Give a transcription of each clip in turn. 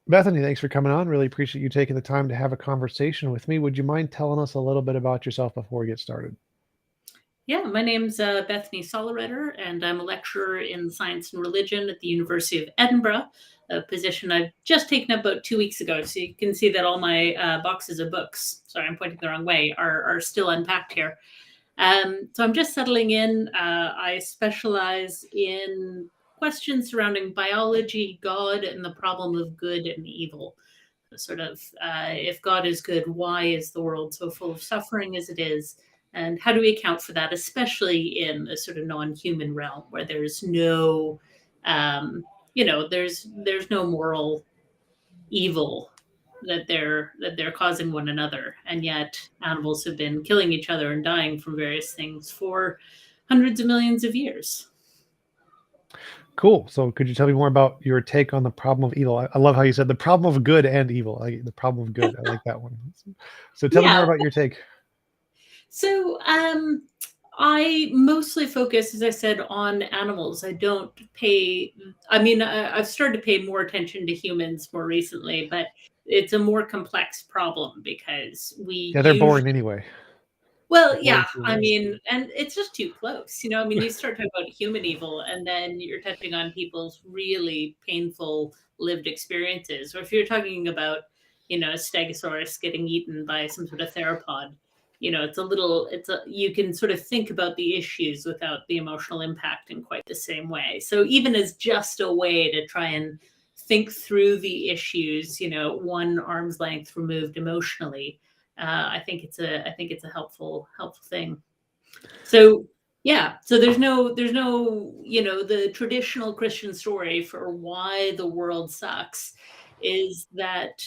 Bethany, thanks for coming on. Really appreciate you taking the time to have a conversation with me. Would you mind telling us a little bit about yourself before we get started? Yeah, my name's Bethany Sollereder, and I'm a lecturer in science and religion at the University of Edinburgh, a position I've just taken up about 2 weeks ago. So you can see that all my boxes of books, sorry, I'm pointing the wrong way, are still unpacked here. So I'm just settling in. I specialize in questions surrounding biology, God, and the problem of good and evil. Sort of, if God is good, why is the world so full of suffering as it is? And how do we account for that, especially in a sort of non-human realm where there's no, there's no moral evil that they're causing one another, and yet animals have been killing each other and dying from various things for hundreds of millions of years. Cool. So could you tell me more about your take on the problem of evil? I love how you said the problem of good and evil. The problem of good. I like that one. So tell me more Yeah. about your take. So I mostly focus, as I said, on animals. I don't pay, I've started to pay more attention to humans more recently, but it's a more complex problem because we Yeah, they're boring usually, anyway. well, They're boring yeah, humans. and it's just too close. You start talking about human evil, and then you're touching on people's really painful lived experiences. Or if you're talking about, a stegosaurus getting eaten by some sort of theropod, you can sort of think about the issues without the emotional impact in quite the same way. So even as just a way to try and think through the issues, one arm's length removed emotionally, I think it's a helpful thing. So yeah, so there's no the traditional Christian story for why the world sucks is that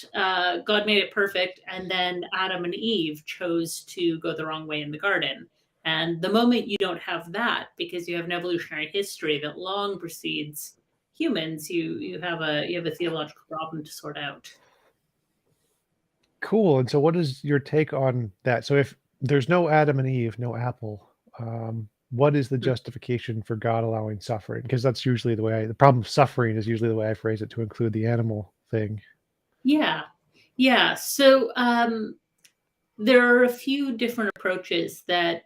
God made it perfect, and then Adam and Eve chose to go the wrong way in the garden. And the moment you don't have that, because you have an evolutionary history that long precedes humans, you have a theological problem to sort out. Cool. And so what is your take on that? So if there's no Adam and Eve, no apple, what is the justification for God allowing suffering? Because that's usually the problem of suffering is usually the way I phrase it to include the animal thing. Yeah. Yeah. So there are a few different approaches that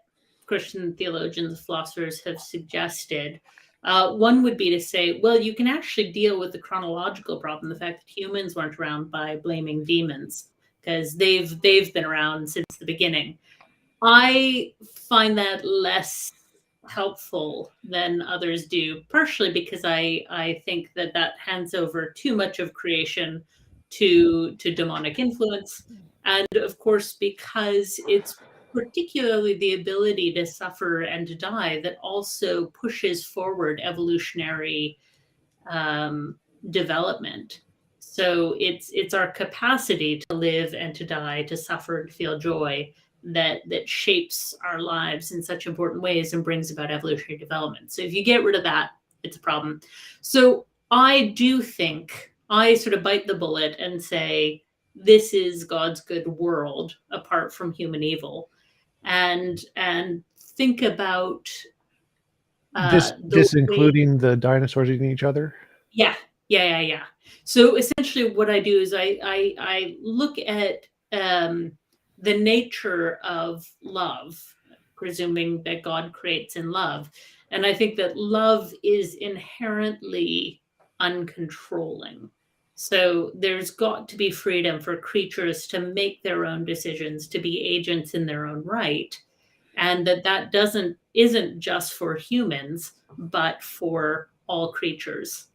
Christian theologians, philosophers have suggested. One would be to say, well, you can actually deal with the chronological problem, the fact that humans weren't around, by blaming demons because they've been around since the beginning. I find that less helpful than others do, partially because I think that hands over too much of creation to demonic influence, and of course because it's particularly the ability to suffer and to die that also pushes forward evolutionary development. So it's our capacity to live and to die, to suffer and feel joy, that shapes our lives in such important ways and brings about evolutionary development. So if you get rid of that, it's a problem. So I do think I sort of bite the bullet and say this is God's good world apart from human evil, and think about the This way. including the dinosaurs eating each other? Yeah, yeah. So essentially, what I do is I look at the nature of love, presuming that God creates in love, and I think that love is inherently uncontrolling. So there's got to be freedom for creatures to make their own decisions, to be agents in their own right, and that doesn't isn't just for humans, but for all creatures.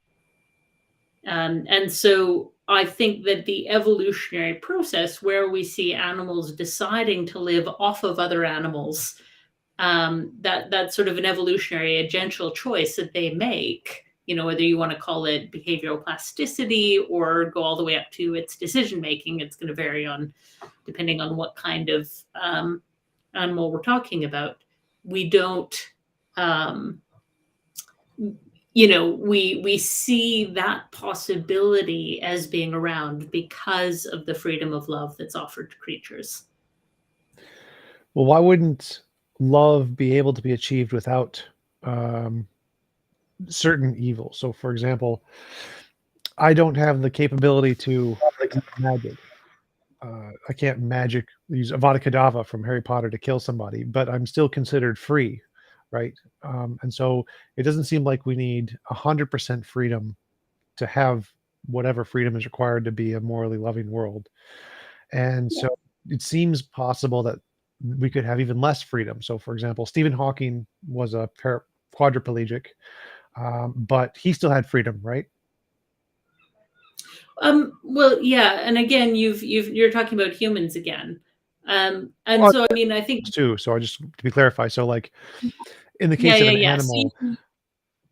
And so I think that the evolutionary process where we see animals deciding to live off of other animals, that's sort of an evolutionary agential choice that they make, whether you want to call it behavioral plasticity or go all the way up to its decision making, it's going to vary depending on what kind of animal we're talking about. We don't um, we see that possibility as being around because of the freedom of love that's offered to creatures. Well, why wouldn't love be able to be achieved without certain evil? So, for example, I don't have the capability to use magic. I can't use Avada Kedavra from Harry Potter to kill somebody, but I'm still considered free, right? And so it doesn't seem like we need 100% freedom to have whatever freedom is required to be a morally loving world. And Yeah. so it seems possible that we could have even less freedom. So, for example, Stephen Hawking was a quadriplegic, but he still had freedom, right? Well, yeah, and again, you're talking about humans again. And Well, so, I mean, I think, too. So, I just to be clarified. So, like in the yeah, case of yeah, an yeah. So animal,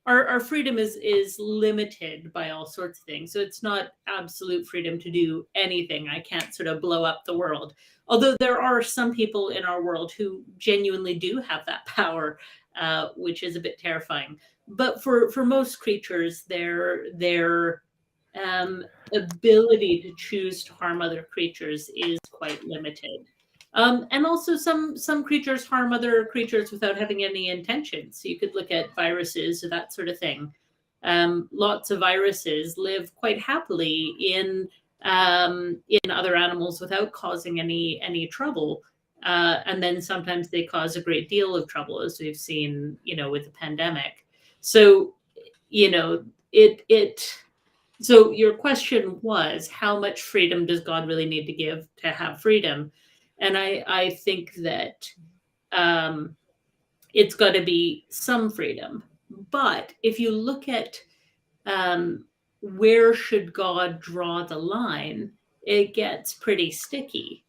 our freedom is limited by all sorts of things. So it's not absolute freedom to do anything. I can't sort of blow up the world. Although there are some people in our world who genuinely do have that power, which is a bit terrifying. But for most creatures, their ability to choose to harm other creatures is quite limited. And also, some creatures harm other creatures without having any intention. So you could look at viruses or that sort of thing. Lots of viruses live quite happily in other animals without causing any trouble. And then sometimes they cause a great deal of trouble, as we've seen, with the pandemic. So, you know, it. So your question was, how much freedom does God really need to give to have freedom? And I think that um, it's got to be some freedom. But if you look at um, where should God draw the line, it gets pretty sticky.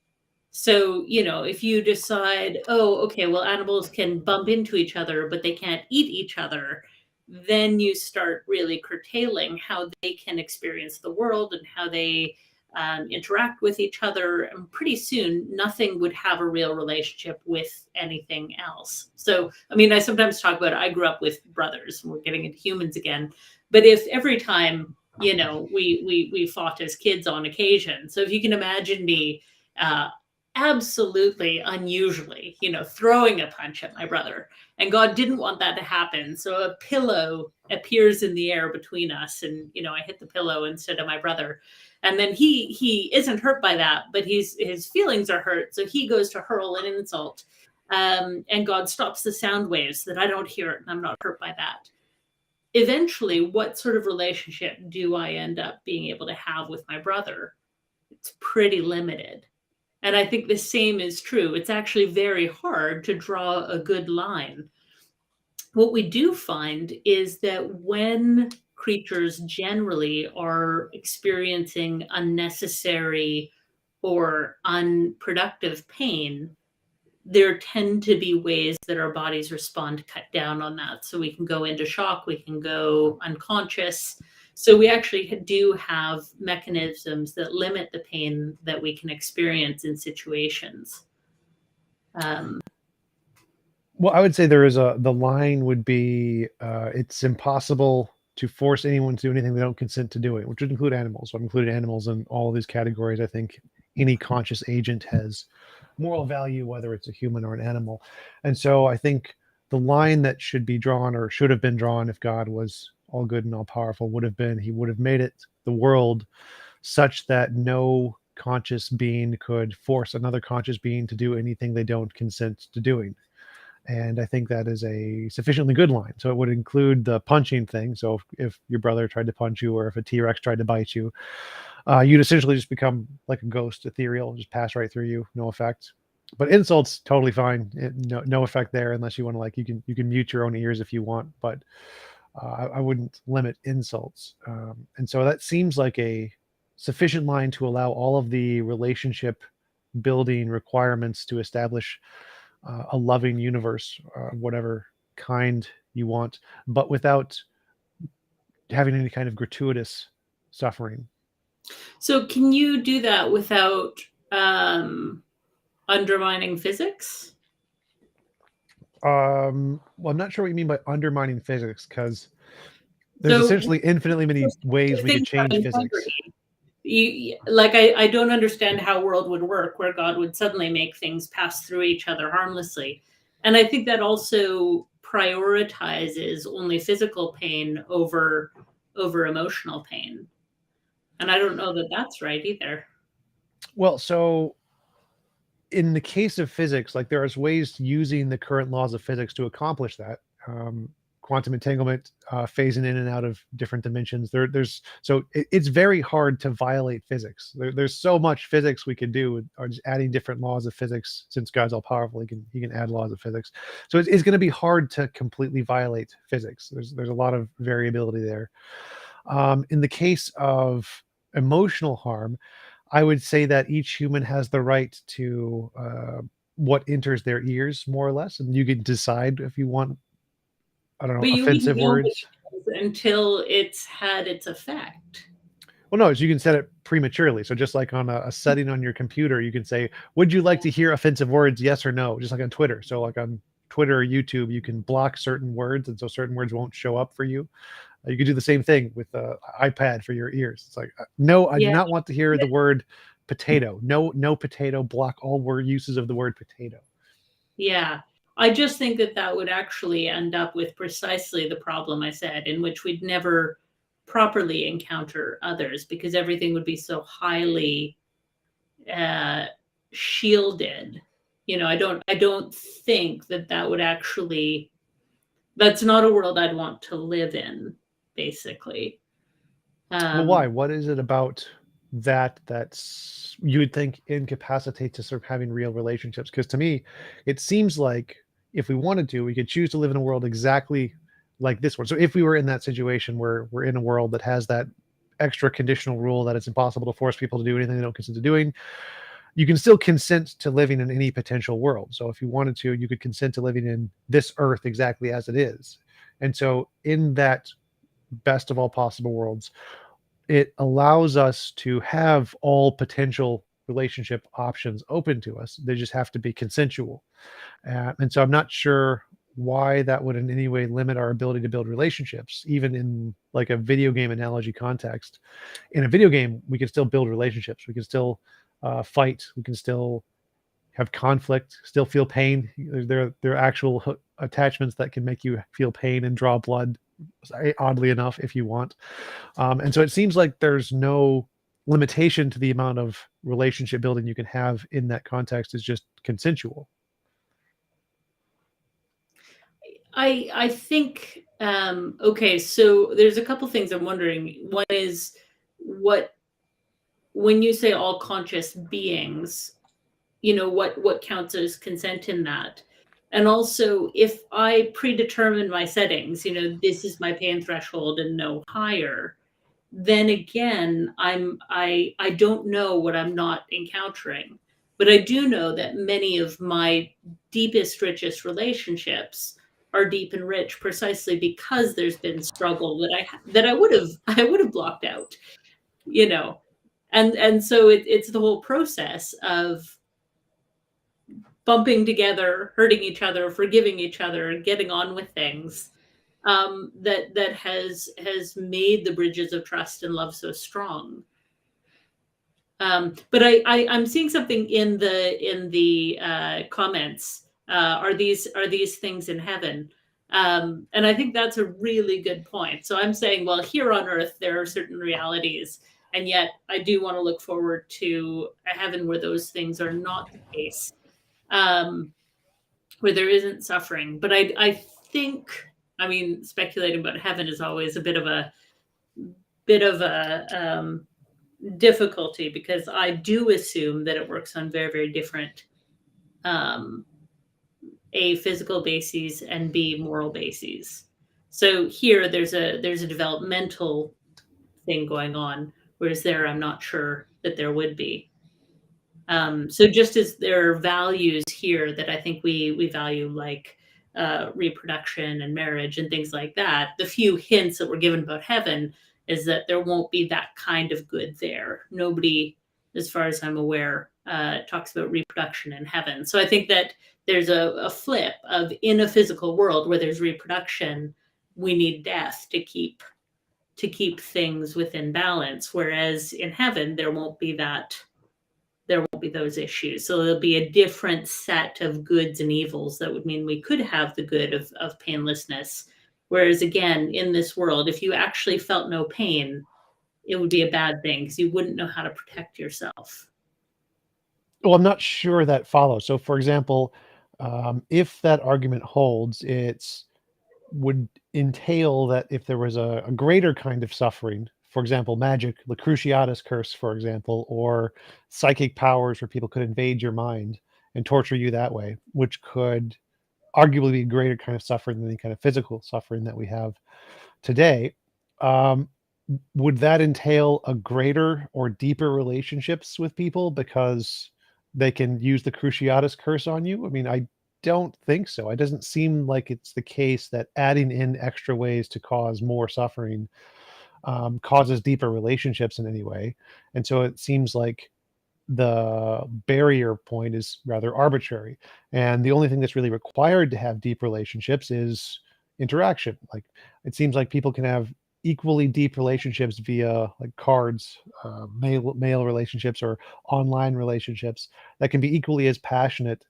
So, if you decide, oh, okay, well, animals can bump into each other, but they can't eat each other, then you start really curtailing how they can experience the world and how they interact with each other. And pretty soon, nothing would have a real relationship with anything else. So, I mean, I sometimes talk about I grew up with brothers, and we're getting into humans again. But if every time, we fought as kids on occasion, so if you can imagine me absolutely unusually, throwing a punch at my brother. And God didn't want that to happen. So a pillow appears in the air between us, and I hit the pillow instead of my brother. And then he isn't hurt by that, but his feelings are hurt. So he goes to hurl an insult. And God stops the sound waves so that I don't hear it and I'm not hurt by that. Eventually, what sort of relationship do I end up being able to have with my brother? It's pretty limited. And I think the same is true. It's actually very hard to draw a good line. What we do find is that when creatures generally are experiencing unnecessary or unproductive pain, there tend to be ways that our bodies respond to cut down on that. So we can go into shock, we can go unconscious. So we actually do have mechanisms that limit the pain that we can experience in situations. well, I would say the line would be it's impossible to force anyone to do anything they don't consent to doing, which would include animals. So I've included animals in all of these categories. I think any conscious agent has moral value, whether it's a human or an animal. And so I think the line that should be drawn, or should have been drawn if God was all good and all powerful, would have been he would have made it the world such that no conscious being could force another conscious being to do anything they don't consent to doing. And I think that is a sufficiently good line. So it would include the punching thing. So if your brother tried to punch you, or if a T-Rex tried to bite you, you'd essentially just become like a ghost, ethereal, just pass right through you, no effect. But insults, totally fine. No effect there, unless you want to, like, you can mute your own ears if you want. But I wouldn't limit insults. And so that seems like a sufficient line to allow all of the relationship building requirements to establish a loving universe, whatever kind you want, but without having any kind of gratuitous suffering. So can you do that without undermining physics? Well, I'm not sure what you mean by undermining physics, because there's So essentially infinitely many ways we could things have change physics. integrity. I don't understand how world would work where God would suddenly make things pass through each other harmlessly. And I think that also prioritizes only physical pain over emotional pain. And I don't know that that's right either. Well, so in the case of physics, like there's ways using the current laws of physics to accomplish that. Quantum entanglement, phasing in and out of different dimensions. It's very hard to violate physics. There's so much physics we can do, or just adding different laws of physics. Since God's all powerful, he can add laws of physics. So it's going to be hard to completely violate physics. There's a lot of variability there. In the case of emotional harm, I would say that each human has the right to what enters their ears, more or less, and you can decide if you want, I don't know, But you wouldn't offensive know what words. it is until it's had its effect. Well, no, you can set it prematurely. So just like on a setting on your computer, you can say, "Would you like to hear offensive words? Yes or no?" Just like on Twitter. So like on Twitter or YouTube, you can block certain words, and so certain words won't show up for you. You could do the same thing with the iPad for your ears. It's like, no, I do Yeah. not want to hear the word potato. No, no potato. Block all word uses of the word potato. Yeah. I just think that that would actually end up with precisely the problem I said, in which we'd never properly encounter others because everything would be so highly uh, shielded. I don't think that that would actually. That's not a world I'd want to live in. Basically, Well, why? um, What is it about that's you would think incapacitates us from having real relationships? Because to me, it seems like if we wanted to, we could choose to live in a world exactly like this one. So if we were in that situation where we're in a world that has that extra conditional rule that it's impossible to force people to do anything they don't consent to doing, you can still consent to living in any potential world. So if you wanted to, you could consent to living in this earth exactly as it is. And so in that best of all possible worlds, it allows us to have all potential relationship options open to us. They just have to be consensual. And so I'm not sure why that would in any way limit our ability to build relationships, even in like a video game analogy context. In a video game, we can still build relationships. We can still fight. We can still have conflict, still feel pain. There are actual attachments that can make you feel pain and draw blood, oddly enough, if you want. And so it seems like there's no limitation to the amount of relationship building you can have in that context. Is just consensual. I think okay. So there's a couple things I'm wondering. One is what when you say all conscious beings, what counts as consent in that, and also if I predetermine my settings, this is my pain threshold and no higher, then again I don't know what I'm not encountering, but I do know that many of my deepest, richest relationships are deep and rich precisely because there's been struggle that I would have I would have blocked out, you know and so it's the whole process of bumping together, hurting each other, forgiving each other, getting on with things, that has made the bridges of trust and love so strong. But I'm seeing something in the comments. Are these things in heaven? And I think that's a really good point. So I'm saying, well, here on Earth there are certain realities, and yet I do want to look forward to a heaven where those things are not the case, um, where there isn't suffering. But I think, I mean, speculating about heaven is always a bit of a difficulty because I do assume that it works on very, very different um, A, physical bases, and B, moral bases. So here there's a developmental thing going on, whereas there I'm not sure that there would be. So just as there are values here that I think we value, like reproduction and marriage and things like that, the few hints that were given about heaven is that there won't be that kind of good there. Nobody, as far as I'm aware, talks about reproduction in heaven. So I think that there's a flip of, in a physical world where there's reproduction, we need death to keep things within balance. Whereas in heaven, there won't be that there won't be those issues. So there'll be a different set of goods and evils that would mean we could have the good of painlessness. Whereas again, in this world, if you actually felt no pain, it would be a bad thing because you wouldn't know how to protect yourself. Well, I'm not sure that follows. So, for example, if that argument holds, it's would entail that if there was a greater kind of suffering, for example, magic, the Cruciatus curse, for example, or psychic powers where people could invade your mind and torture you that way, which could arguably be a greater kind of suffering than the kind of physical suffering that we have today. Um, would that entail a greater or deeper relationships with people because they can use the Cruciatus curse on you? I mean, I don't think so. It doesn't seem like it's the case that adding in extra ways to cause more suffering causes deeper relationships in any way. And so it seems like the barrier point is rather arbitrary. And the only thing that's really required to have deep relationships is interaction. Like it seems like people can have equally deep relationships via like cards, mail relationships or online relationships that can be equally as passionate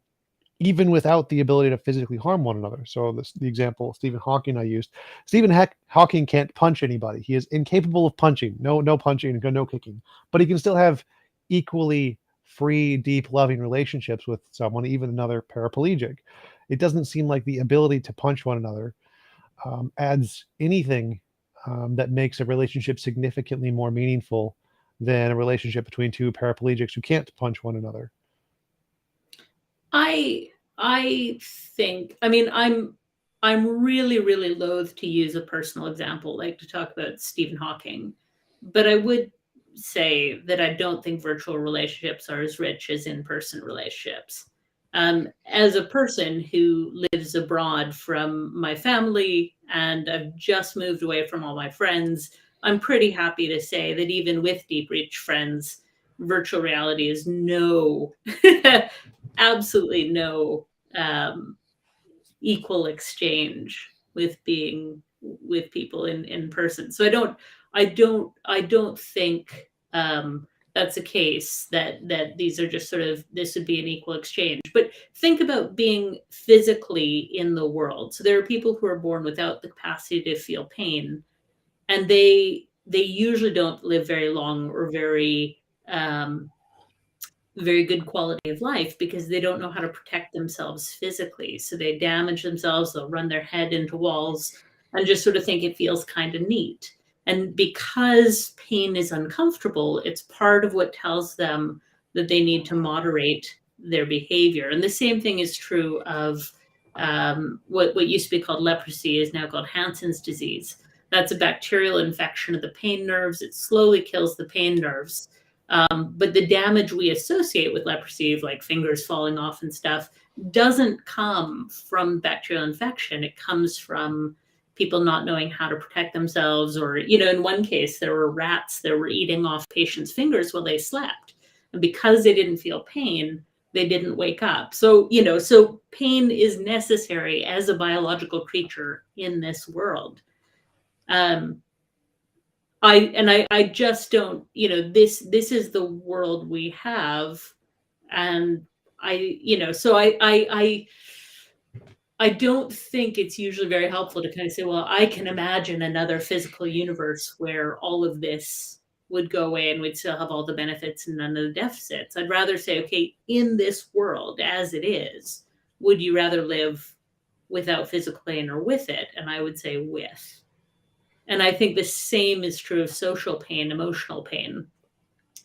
even without the ability to physically harm one another. So the example Stephen Hawking I used, Hawking can't punch anybody. He is incapable of punching. No punching, no kicking. But he can still have equally free, deep, loving relationships with someone, even another paraplegic. It doesn't seem like the ability to punch one another adds anything that makes a relationship significantly more meaningful than a relationship between two paraplegics who can't punch one another. I think, I mean, I'm really, really loath to use a personal example, like to talk about Stephen Hawking, but I would say that I don't think virtual relationships are as rich as in-person relationships. As a person who lives abroad from my family and I've just moved away from all my friends, I'm pretty happy to say that even with deep reach friends, virtual reality is no, absolutely no equal exchange with being with people in person. So I don't think that's a case that these are just sort of this would be an equal exchange. But think about being physically in the world. So there are people who are born without the capacity to feel pain, and they usually don't live very long or very good quality of life because they don't know how to protect themselves physically. So they damage themselves, they'll run their head into walls and just sort of think it feels kind of neat. And because pain is uncomfortable, it's part of what tells them that they need to moderate their behavior. And the same thing is true of what used to be called leprosy is now called Hansen's disease. That's a bacterial infection of the pain nerves. It slowly kills the pain nerves. But the damage we associate with leprosy, like fingers falling off and stuff, doesn't come from bacterial infection. It comes from people not knowing how to protect themselves. Or, in one case, there were rats that were eating off patients' fingers while they slept. And because they didn't feel pain, they didn't wake up. So, so pain is necessary as a biological creature in this world. I just don't, this is the world we have. And I don't think it's usually very helpful to kind of say, well, I can imagine another physical universe where all of this would go away and we'd still have all the benefits and none of the deficits. I'd rather say, okay, in this world as it is, would you rather live without physical pain or with it? And I would say with. And I think the same is true of social pain, emotional pain,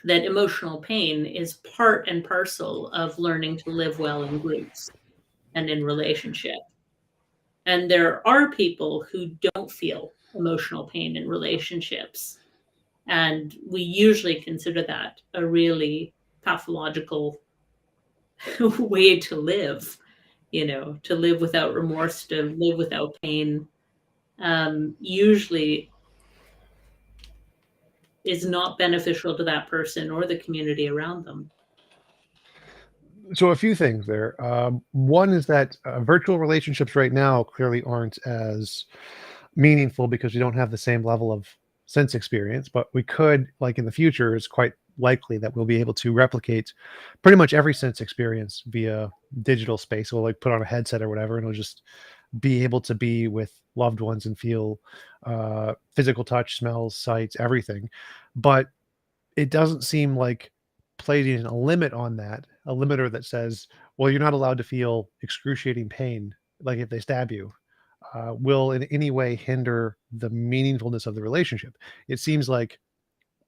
that emotional pain is part and parcel of learning to live well in groups and in relationship. And there are people who don't feel emotional pain in relationships. And we usually consider that a really pathological way to live, to live without remorse, to live without pain. Usually is not beneficial to that person or the community around them. So a few things there. One is that virtual relationships right now clearly aren't as meaningful because we don't have the same level of sense experience, but we could, like in the future, is quite likely that we'll be able to replicate pretty much every sense experience via digital space. We'll like put on a headset or whatever, and it'll just be able to be with loved ones and feel physical touch, smells, sights, everything. But it doesn't seem like placing a limit on that, a limiter that says, well, you're not allowed to feel excruciating pain, like if they stab you, will in any way hinder the meaningfulness of the relationship. It seems like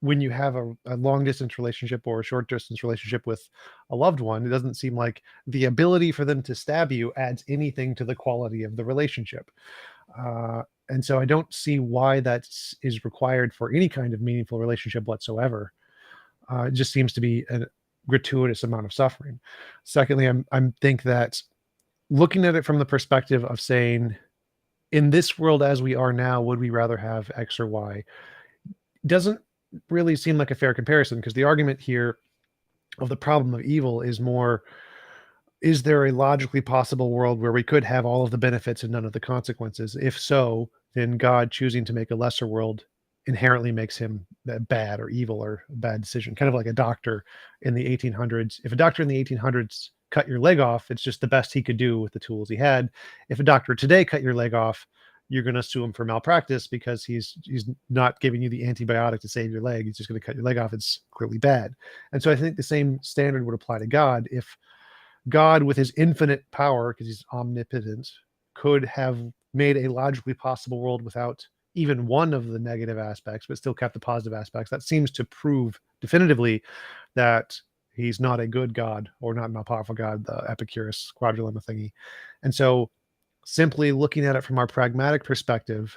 when you have a long distance relationship or a short distance relationship with a loved one, it doesn't seem like the ability for them to stab you adds anything to the quality of the relationship. And so I don't see why that is required for any kind of meaningful relationship whatsoever. It just seems to be a gratuitous amount of suffering. Secondly, I'm think that looking at it from the perspective of saying, in this world as we are now, would we rather have X or Y? Doesn't really seem like a fair comparison, because the argument here of the problem of evil is more, is there a logically possible world where we could have all of the benefits and none of the consequences? If so, then God choosing to make a lesser world inherently makes him bad or evil or a bad decision. Kind of like a doctor in the 1800s. If a doctor in the 1800s cut your leg off, it's just the best he could do with the tools he had. If a doctor today cut your leg off, you're going to sue him for malpractice because he's not giving you the antibiotic to save your leg. He's just going to cut your leg off. It's clearly bad. And so I think the same standard would apply to God. If God, with his infinite power, because he's omnipotent, could have made a logically possible world without even one of the negative aspects, but still kept the positive aspects, that seems to prove definitively that he's not a good God, or not an all-powerful God, the Epicurus quadrilemma thingy. And so simply looking at it from our pragmatic perspective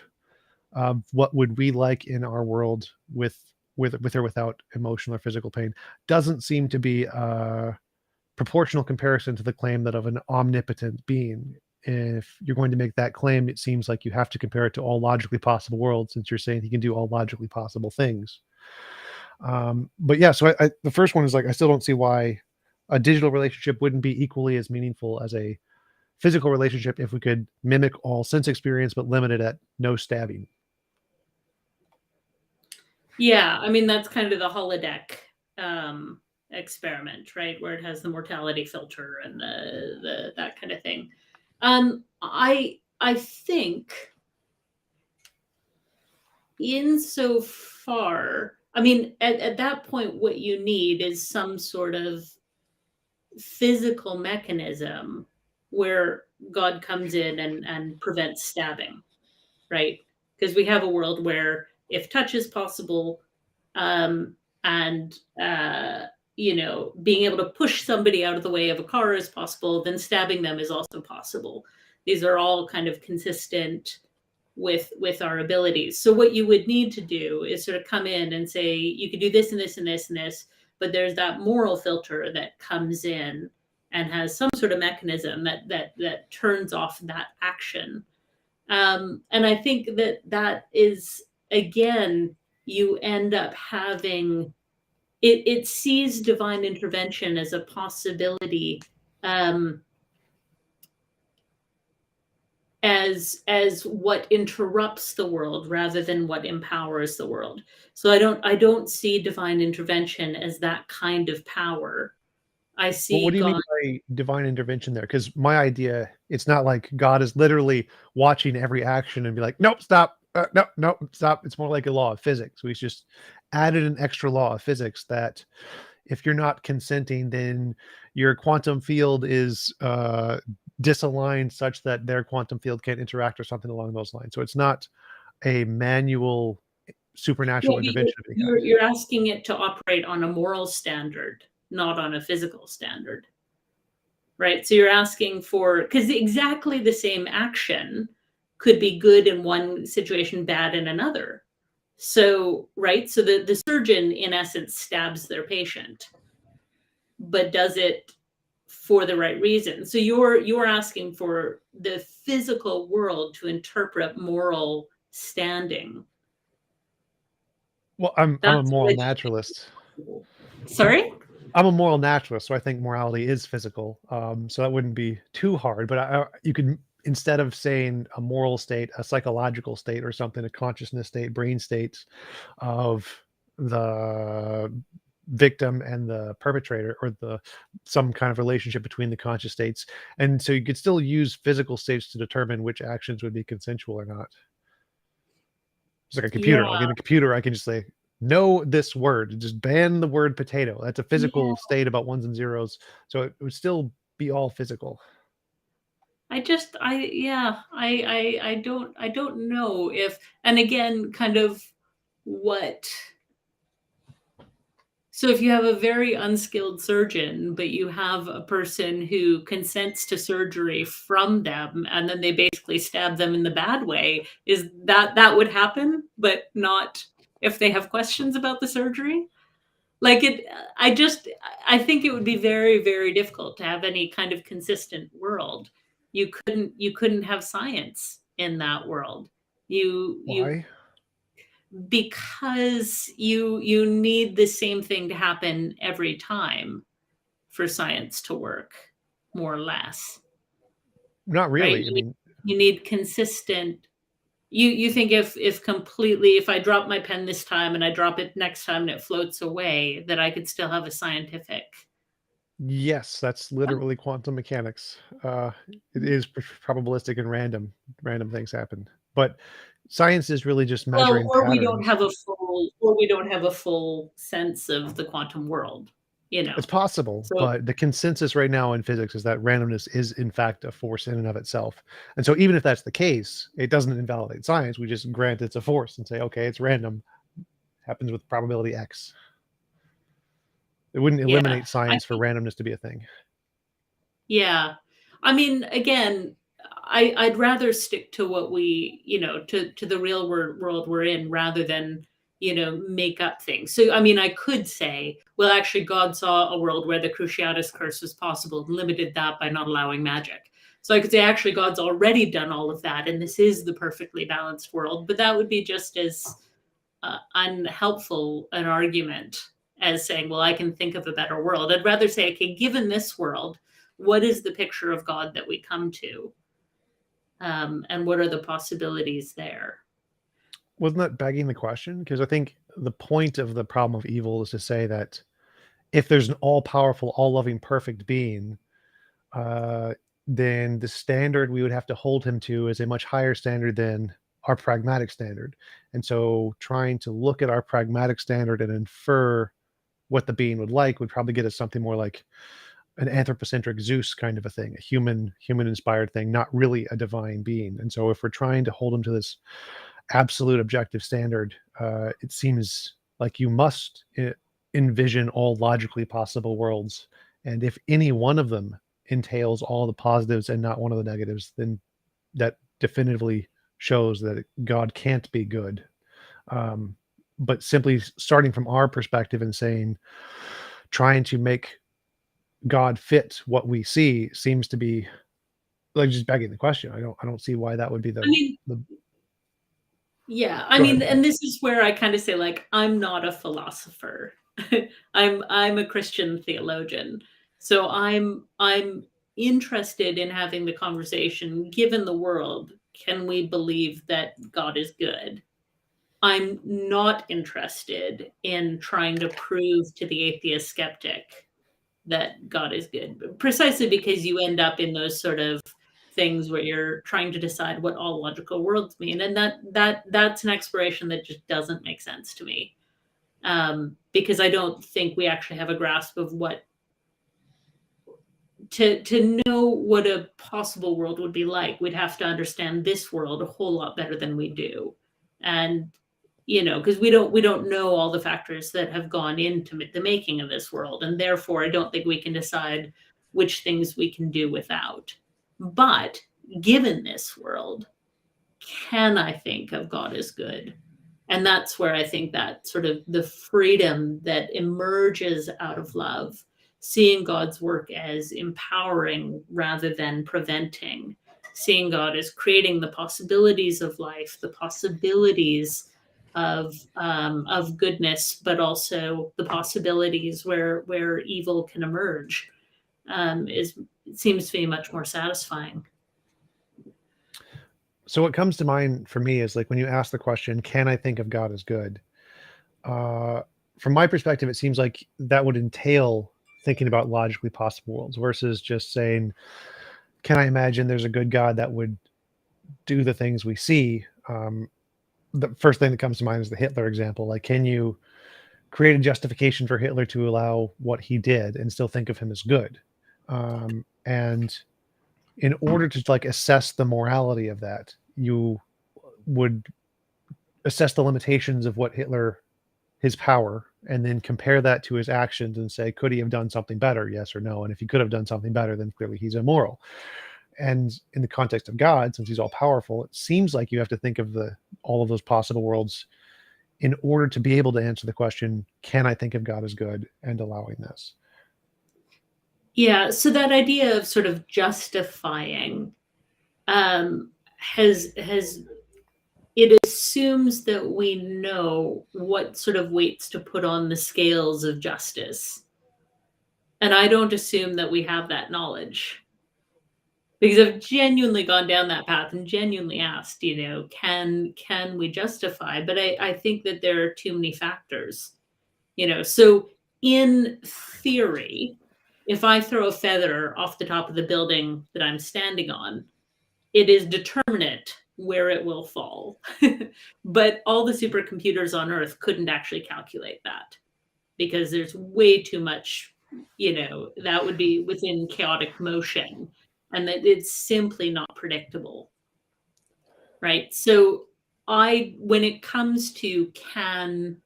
of what would we like in our world with or without emotional or physical pain, doesn't seem to be a proportional comparison to the claim that of an omnipotent being. If you're going to make that claim, it seems like you have to compare it to all logically possible worlds, since you're saying he can do all logically possible things. But yeah, so the first one is like, I still don't see why a digital relationship wouldn't be equally as meaningful as a physical relationship if we could mimic all sense experience, but limit it at no stabbing. Yeah, I mean, that's kind of the holodeck experiment, right? Where it has the mortality filter and the that kind of thing. I think insofar, I mean, at that point, what you need is some sort of physical mechanism where God comes in and prevents stabbing, right? Because we have a world where if touch is possible, and being able to push somebody out of the way of a car is possible, then stabbing them is also possible. These are all kind of consistent with our abilities. So what you would need to do is sort of come in and say, you could do this and this and this and this, but there's that moral filter that comes in and has some sort of mechanism that turns off that action. And I think that is, again, you end up having it sees divine intervention as a possibility, as what interrupts the world rather than what empowers the world. So I don't see divine intervention as that kind of power. I Well, see what do you mean God. by divine intervention there? Because my idea, it's not like God is literally watching every action and be like, nope, stop, no, no, stop. It's more like a law of physics. We just added an extra law of physics that if you're not consenting, then your quantum field is disaligned such that their quantum field can't interact or something along those lines. So it's not a manual Yeah, supernatural but intervention of any kind. you're asking it to operate on a moral standard, not on a physical standard, right? So you're asking for, because exactly the same action could be good in one situation, bad in another. So, right, so the surgeon in essence stabs their patient, but does it for the right reason. So you're asking for the physical world to interpret moral standing. Well, I'm a That's moral what naturalist. Sorry? I'm a moral naturalist, so I think morality is physical. So that wouldn't be too hard. But you could, instead of saying a moral state, a psychological state or something, a consciousness state, brain states of the victim and the perpetrator, or the some kind of relationship between the conscious states. And so you could still use physical states to determine which actions would be consensual or not. It's like a computer. Like Yeah. in a computer, I can just say, no, this word, just ban the word potato. That's a Yeah. physical state about ones and zeros. So it would still be all physical. I don't know if, and again, kind of what, so if you have a very unskilled surgeon, but you have a person who consents to surgery from them, and then they basically stab them in the bad way, is that would happen, but not if they have questions about the surgery? Like it, I think it would be very, very difficult to have any kind of consistent world. You couldn't have science in that world. You Why? Because you need the same thing to happen every time for science to work, more or less, Not right? really. I mean, You need consistent. You think if completely, if I drop my pen this time and I drop it next time and it floats away, that I could still have a scientific. yes, that's literally quantum mechanics. It is probabilistic and random. Random things happen. But science is really just Well, measuring or patterns. we don't have a full sense of the quantum world, you know. It's possible, So but the consensus right now in physics is that randomness is in fact a force in and of itself. And so even if that's the case, it doesn't invalidate science. We just grant it's a force and say, okay, it's random, happens with probability X. It wouldn't yeah, eliminate I science for randomness to be a thing. yeah. I mean, again, I'd rather stick to what we, to the real world we're in, rather than, make up things. So, I mean, I could say, well, actually, God saw a world where the Cruciatus curse was possible and limited that by not allowing magic. So I could say, actually, God's already done all of that, and this is the perfectly balanced world. But that would be just as unhelpful an argument as saying, well, I can think of a better world. I'd rather say, okay, given this world, what is the picture of God that we come to? And what are the possibilities there? Wasn't that begging the question? Because I think the point of the problem of evil is to say that if there's an all powerful, all loving, perfect being, uh, then the standard we would have to hold him to is a much higher standard than our pragmatic standard. And so trying to look at our pragmatic standard and infer what the being would like would probably get us something more like an anthropocentric Zeus kind of a thing, a human inspired thing, not really a divine being. And so if we're trying to hold him to this absolute objective standard, it seems like you must envision all logically possible worlds. And if any one of them entails all the positives and not one of the negatives, then that definitively shows that God can't be good. Um, but simply starting from our perspective and saying, trying to make God fit what we see seems to be like just begging the question. I don't see why that would be I mean, the yeah, I go ahead. mean, and this is where I kind of say, like, I'm not a philosopher. I'm a Christian theologian. So I'm interested in having the conversation, given the world, can we believe that God is good? I'm not interested in trying to prove to the atheist skeptic that God is good, precisely because you end up in those sort of things where you're trying to decide what all logical worlds mean, and that's an exploration that just doesn't make sense to me, because I don't think we actually have a grasp of what to know what a possible world would be like. We'd have to understand this world a whole lot better than we do, and because we don't know all the factors that have gone into the making of this world, and therefore I don't think we can decide which things we can do without. But given this world, can I think of God as good? And that's where I think that sort of the freedom that emerges out of love, seeing God's work as empowering rather than preventing, seeing God as creating the possibilities of life, the possibilities of goodness, but also the possibilities where evil can emerge, is it seems to be much more satisfying. So what comes to mind for me is like when you ask the question, can I think of God as good? Uh, from my perspective, it seems like that would entail thinking about logically possible worlds versus just saying, can I imagine there's a good God that would do the things we see? The first thing that comes to mind is the Hitler example. Like, can you create a justification for Hitler to allow what he did and still think of him as good? And in order to like assess the morality of that, you would assess the limitations of what Hitler, his power, and then compare that to his actions and say, could he have done something better? Yes or no. And if he could have done something better, then clearly he's immoral. And in the context of God, since he's all powerful, it seems like you have to think of all of those possible worlds in order to be able to answer the question, can I think of God as good and allowing this? Yeah, so that idea of sort of justifying has it assumes that we know what sort of weights to put on the scales of justice. And I don't assume that we have that knowledge. Because I've genuinely gone down that path and genuinely asked, can we justify? But I think that there are too many factors, So in theory, if I throw a feather off the top of the building that I'm standing on, it is determinate where it will fall. But all the supercomputers on Earth couldn't actually calculate that because there's way too much, that would be within chaotic motion and that it's simply not predictable. Right. So when it comes to can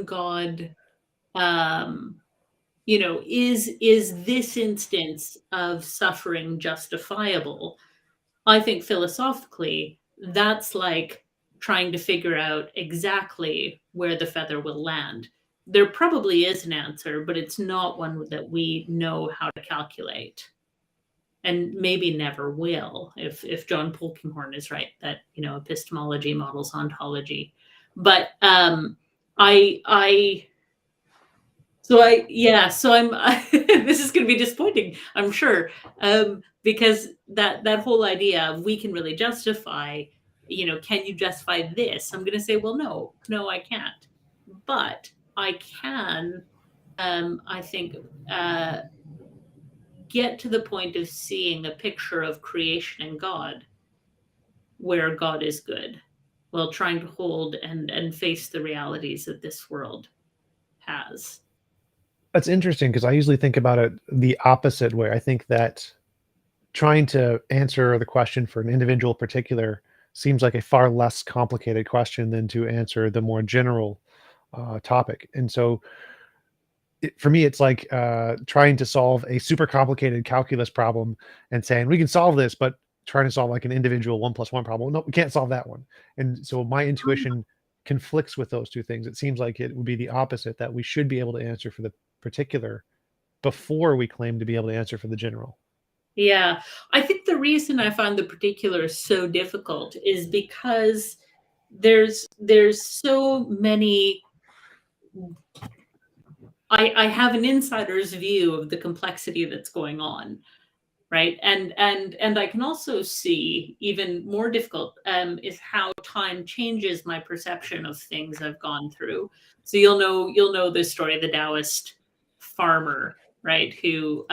God, is this instance of suffering justifiable? I think philosophically, that's like trying to figure out exactly where the feather will land. There probably is an answer, but it's not one that we know how to calculate, and maybe never will. If John Polkinghorne is right that epistemology models ontology, but so I'm this is going to be disappointing, I'm sure, because that whole idea of we can really justify, can you justify this? I'm going to say, well, no, I can't, but I can, I think, get to the point of seeing a picture of creation and God, where God is good, while trying to hold and face the realities that this world has. That's interesting because I usually think about it the opposite way. I think that trying to answer the question for an individual particular seems like a far less complicated question than to answer the more general topic. And so for me, it's like trying to solve a super complicated calculus problem and saying we can solve this, but trying to solve like an individual 1+1 problem. No, we can't solve that one. And so my intuition conflicts with those two things. It seems like it would be the opposite, that we should be able to answer for the particular before we claim to be able to answer for the general. Yeah, I think the reason I find the particular so difficult is because there's so many. I have an insider's view of the complexity that's going on, right? And I can also see, even more difficult, is how time changes my perception of things I've gone through. So you'll know this story, the Taoist farmer, right, who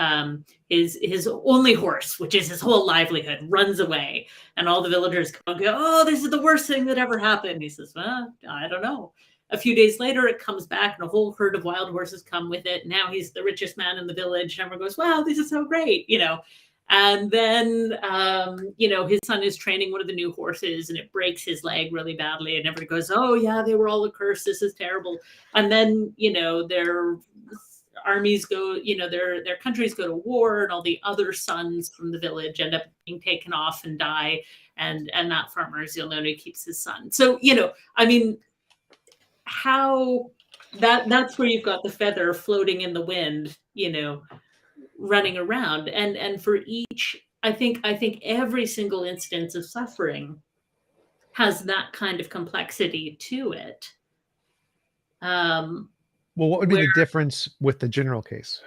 his only horse, which is his whole livelihood, runs away, and all the villagers come and go, oh, this is the worst thing that ever happened. He says, well, I don't know. A few days later, it comes back, and a whole herd of wild horses come with it. Now he's the richest man in the village, and everyone goes, wow, this is so great, And then, his son is training one of the new horses, and it breaks his leg really badly. And everybody goes, oh, yeah, they were all a curse. This is terrible. And then, their armies go, their countries go to war, and all the other sons from the village end up being taken off and die. And that farmer is the only one who keeps his son. So, how that's where you've got the feather floating in the wind, running around, and for each, I think every single instance of suffering has that kind of complexity to it. Well, what would be the difference with the general case?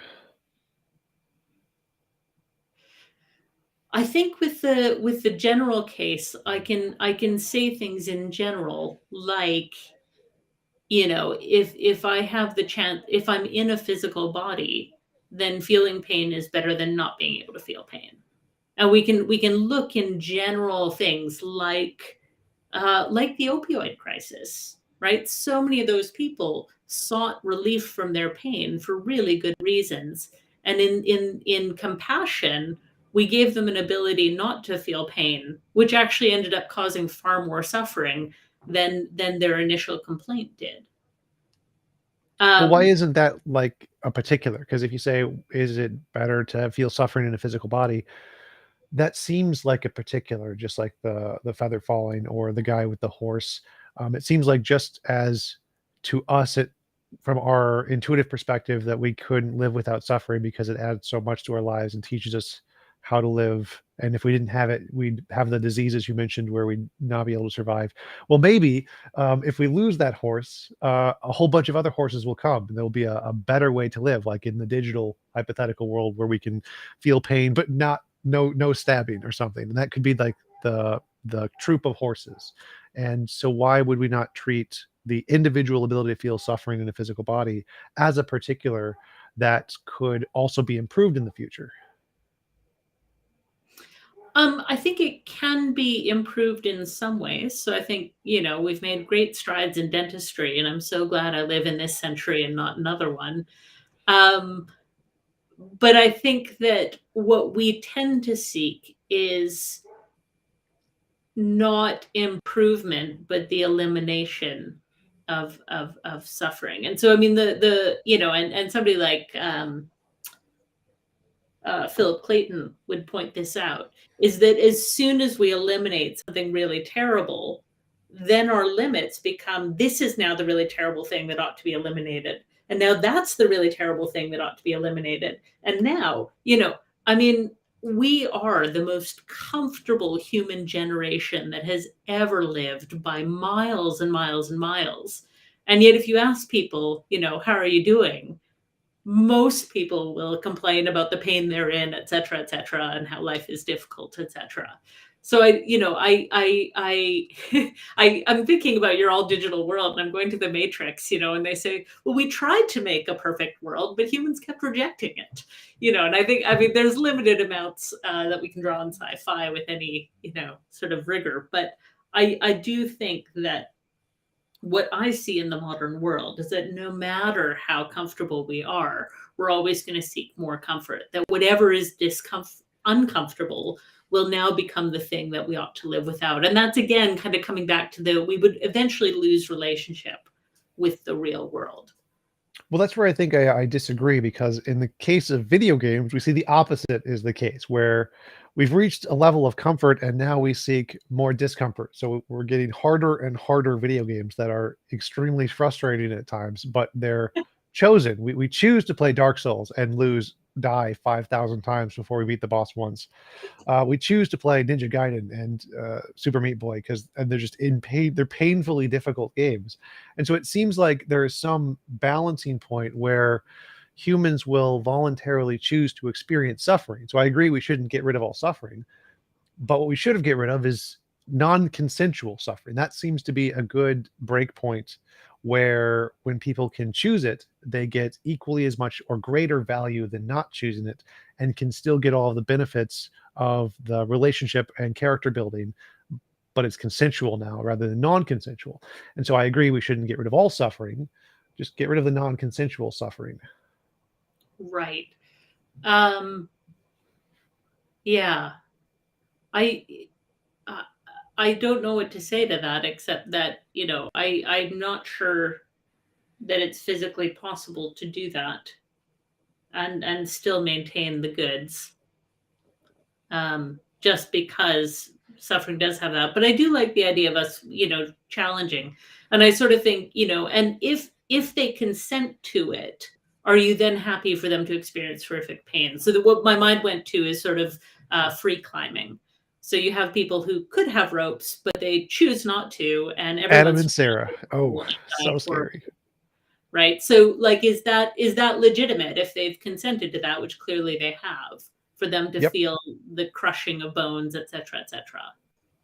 I think with the general case, I can say things in general, like if I have the chance, if I'm in a physical body, then feeling pain is better than not being able to feel pain. And we can look in general things like the opioid crisis, right? So many of those people sought relief from their pain for really good reasons. And in compassion, we gave them an ability not to feel pain, which actually ended up causing far more suffering than their initial complaint did. Well, why Um, isn't that like a particular? Because if you say, is it better to feel suffering in a physical body? That seems like a particular, just like the feather falling or the guy with the horse. It seems like just as to us, it from our intuitive perspective that we couldn't live without suffering because it adds so much to our lives and teaches us how to live. And if we didn't have it, we'd have the diseases you mentioned where we'd not be able to survive. Well, maybe if we lose that horse, a whole bunch of other horses will come, and there'll be a better way to live, like in the digital hypothetical world where we can feel pain, but not no stabbing or something. And that could be like the troop of horses. And so why would we not treat the individual ability to feel suffering in a physical body as a particular that could also be improved in the future? I think it can be improved in some ways. So I think, we've made great strides in dentistry, and I'm so glad I live in this century and not another one. Um, but I think that what we tend to seek is not improvement, but the elimination of suffering. And so, I mean, and somebody like Philip Clayton would point this out, is that as soon as we eliminate something really terrible, then our limits become, this is now the really terrible thing that ought to be eliminated. And now that's the really terrible thing that ought to be eliminated. And now, I mean, we are the most comfortable human generation that has ever lived by miles and miles and miles. And yet, if you ask people, how are you doing? Most people will complain about the pain they're in, et cetera, and how life is difficult, et cetera. So I'm thinking about your all digital world, and I'm going to the Matrix, and they say, well, we tried to make a perfect world, but humans kept rejecting it, and I mean, there's limited amounts that we can draw on sci-fi with any, sort of rigor, but I do think that what I see in the modern world is that no matter how comfortable we are, we're always going to seek more comfort. That whatever is uncomfortable will now become the thing that we ought to live without. And that's again kind of coming back to we would eventually lose relationship with the real world. Well, that's where I think I disagree, because in the case of video games, we see the opposite is the case, where we've reached a level of comfort and now we seek more discomfort. So we're getting harder and harder video games that are extremely frustrating at times, but they're chosen. We choose to play Dark Souls and die 5,000 times before we beat the boss once. We choose to play Ninja Gaiden and Super Meat Boy because they're just in pain. They're painfully difficult games, and so it seems like there is some balancing point where humans will voluntarily choose to experience suffering. So I agree we shouldn't get rid of all suffering, but what we should have get rid of is non-consensual suffering. That seems to be a good break point where when people can choose it, they get equally as much or greater value than not choosing it, and can still get all of the benefits of the relationship and character building, but it's consensual now rather than non-consensual. And so I agree we shouldn't get rid of all suffering, just get rid of the non-consensual suffering. Right. Yeah. I uh, I don't know what to say to that, except that, I'm not sure that it's physically possible to do that and still maintain the goods, just because suffering does have that. But I do like the idea of us, challenging. And I sort of think, and if they consent to it, are you then happy for them to experience horrific pain? So what my mind went to is sort of free climbing. So you have people who could have ropes, but they choose not to, and every Adam once and Sarah. in a Oh, while, die so horribly, scary. right? So, like, is that legitimate if they've consented to that, which clearly they have, for them to Yep. feel the crushing of bones, et cetera, et cetera?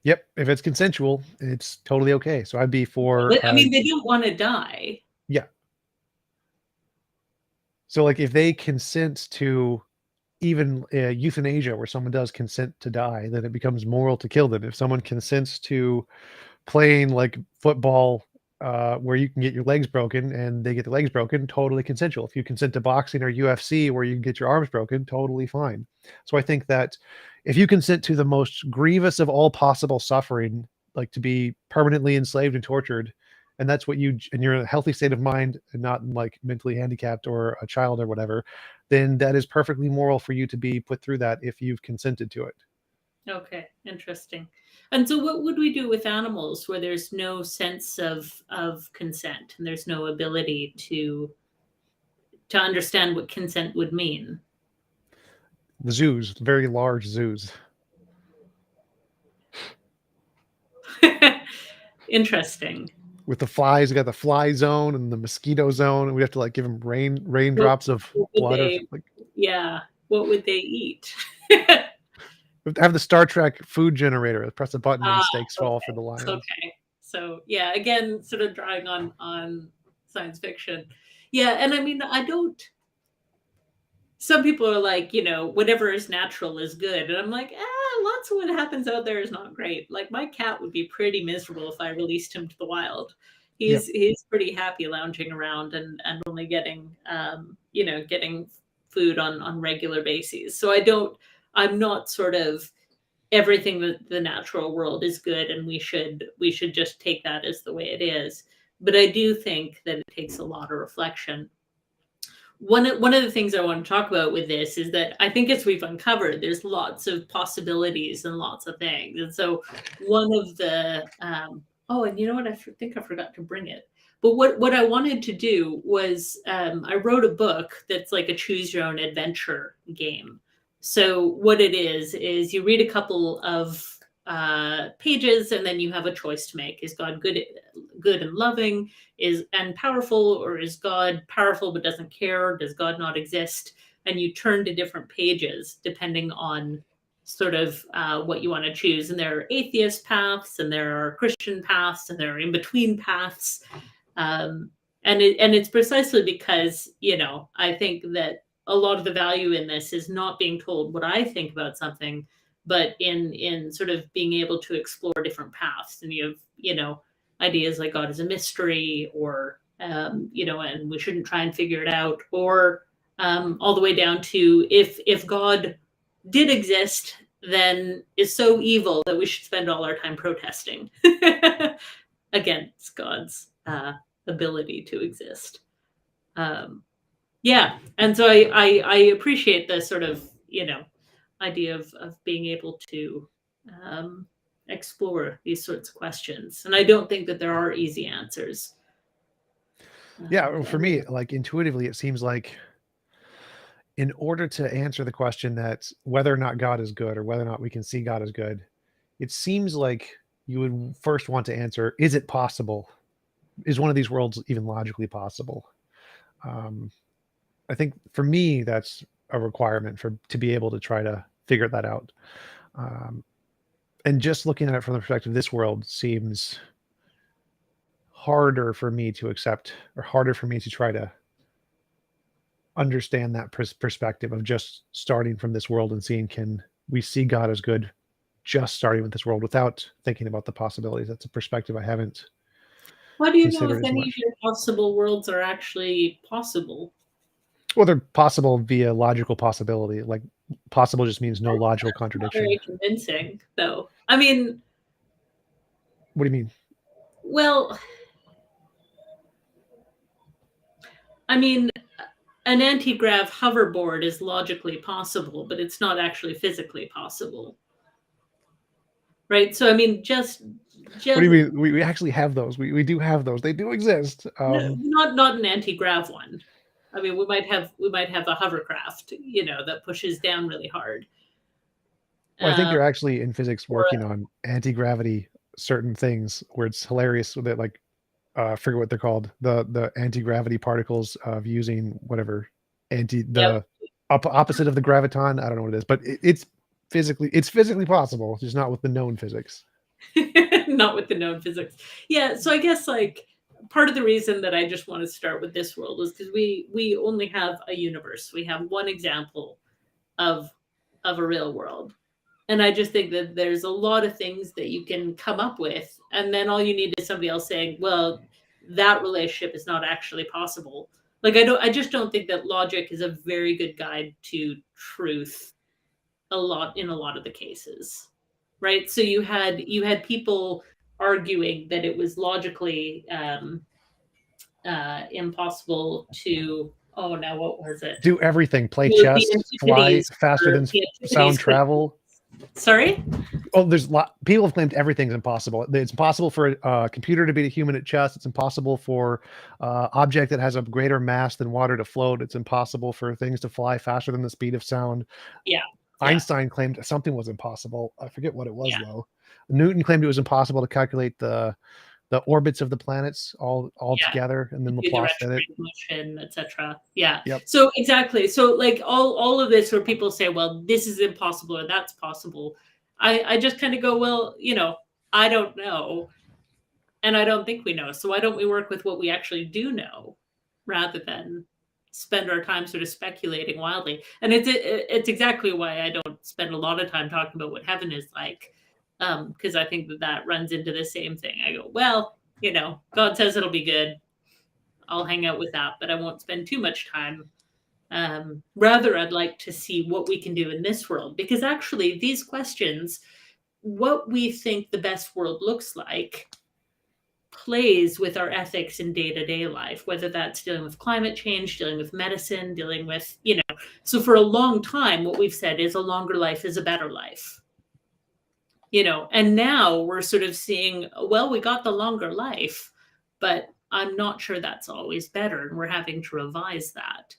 Yep. If it's consensual, it's totally okay. So I'd be for, I mean, they don't want to die. yeah. So like if they consent to even euthanasia, where someone does consent to die, then it becomes moral to kill them. If someone consents to playing like football, where you can get your legs broken and they get their legs broken, totally consensual. If you consent to boxing or UFC where you can get your arms broken, totally fine. So I think that if you consent to the most grievous of all possible suffering, like to be permanently enslaved and tortured, and that's what you, and you're in a healthy state of mind and not like mentally handicapped or a child or whatever, then that is perfectly moral for you to be put through that if you've consented to it. Okay, interesting. And so what would we do with animals where there's no sense of consent and there's no ability to understand what consent would mean? The zoos, very large zoos. Interesting. With the flies, you got the fly zone and the mosquito zone, and we have to like give them What, raindrops of what would blood, or they like yeah, what would they eat? we have to have the Star Trek food generator. Press a button and Ah, the steaks fall for the okay. lions. Okay. So yeah, again, sort of drawing on science fiction. Yeah, and I mean, I don't. Some people are like, whatever is natural is good, and I'm like, lots of what happens out there is not great. Like my cat would be pretty miserable if I released him to the wild. Yep. He's pretty happy lounging around and only getting getting food on regular bases. So I'm not sort of everything that the natural world is good and we should just take that as the way it is. But I do think that it takes a lot of reflection. One of the things I want to talk about with this is that I think as we've uncovered, there's lots of possibilities and lots of things. And so one of the oh, and you know what? Think I forgot to bring it. But what I wanted to do was I wrote a book that's like a choose your own adventure game. So what it is you read a couple of pages and then you have a choice to make. Is God good and loving? Is and powerful, or is God powerful but doesn't care? Does God not exist? And you turn to different pages depending on sort of what you want to choose. And there are atheist paths, and there are Christian paths, and there are in between paths. And it's precisely because I think that a lot of the value in this is not being told what I think about something, but in sort of being able to explore different paths. And you have ideas like God is a mystery, or and we shouldn't try and figure it out, or all the way down to if God did exist, then is so evil that we should spend all our time protesting against God's ability to exist. Yeah, and so I appreciate the sort of idea of being able to explore these sorts of questions, and I don't think that there are easy answers. Yeah, for me, like intuitively, it seems like in order to answer the question that whether or not God is good or whether or not we can see God as good, it seems like you would first want to answer, is it possible? Is one of these worlds even logically possible? Um, I think for me, that's a requirement to be able to try to figure that out. Um, and just looking at it from the perspective of this world seems harder for me to accept, or harder for me to try to understand that perspective of just starting from this world and seeing, can we see God as good just starting with this world without thinking about the possibilities? That's a perspective I haven't How do you know if considered as any of much. your possible worlds are actually possible? Well, they're possible via logical possibility. Like possible just means no logical Not contradiction. very convincing, though. I mean, What do you mean? well, I mean, an anti-grav hoverboard is logically possible, but it's not actually physically possible, right? So I mean, What do you just mean? We actually have those. We do have those. They do exist. not an anti-grav one. I mean, we might have a hovercraft, that pushes down really hard. Well, I think Um, they're actually in physics or working on anti-gravity certain things where it's hilarious that like I forget what they're called, the anti-gravity particles of using whatever yep. the opposite of the graviton. I don't know what it is, but it's physically possible, just not with the known physics. Not with the known physics. Yeah, so I guess like part of the reason that I just want to start with this world is because we only have a universe. We have one example of a real world. And I just think that there's a lot of things that you can come up with, and then all you need is somebody else saying, "Well, that relationship is not actually possible." Like I just don't think that logic is a very good guide to truth in a lot of the cases. Right? So you had people arguing that it was logically impossible to, oh no, what was it? Do everything, play The chess, fly antipodes faster than the sound, antipodes for, travel. sorry? Oh, there's a lot. People have claimed everything's impossible. It's impossible for a computer to beat a human at chess. It's impossible for object that has a greater mass than water to float. It's impossible for things to fly faster than the speed of sound. Yeah. Yeah. Einstein claimed something was impossible. I forget what it was, Yeah. though. Newton claimed it was impossible to calculate the orbits of the planets all Yeah. together, and then Do the Laplace did it. retrograde motion, etc. Yeah. Yep. So exactly. So like all of this where people say, well, this is impossible or that's possible. I just kind of go, well, I don't know. And I don't think we know. So why don't we work with what we actually do know rather than spend our time sort of speculating wildly? And it's exactly why I don't spend a lot of time talking about what heaven is like. Because I think that runs into the same thing. I go, well, God says it'll be good. I'll hang out with that, but I won't spend too much time. Rather, I'd like to see what we can do in this world, because actually these questions, what we think the best world looks like, plays with our ethics in day-to-day life, whether that's dealing with climate change, dealing with medicine, dealing with, so for a long time, what we've said is a longer life is a better life. And now we're sort of seeing, well, we got the longer life, but I'm not sure that's always better, and we're having to revise that.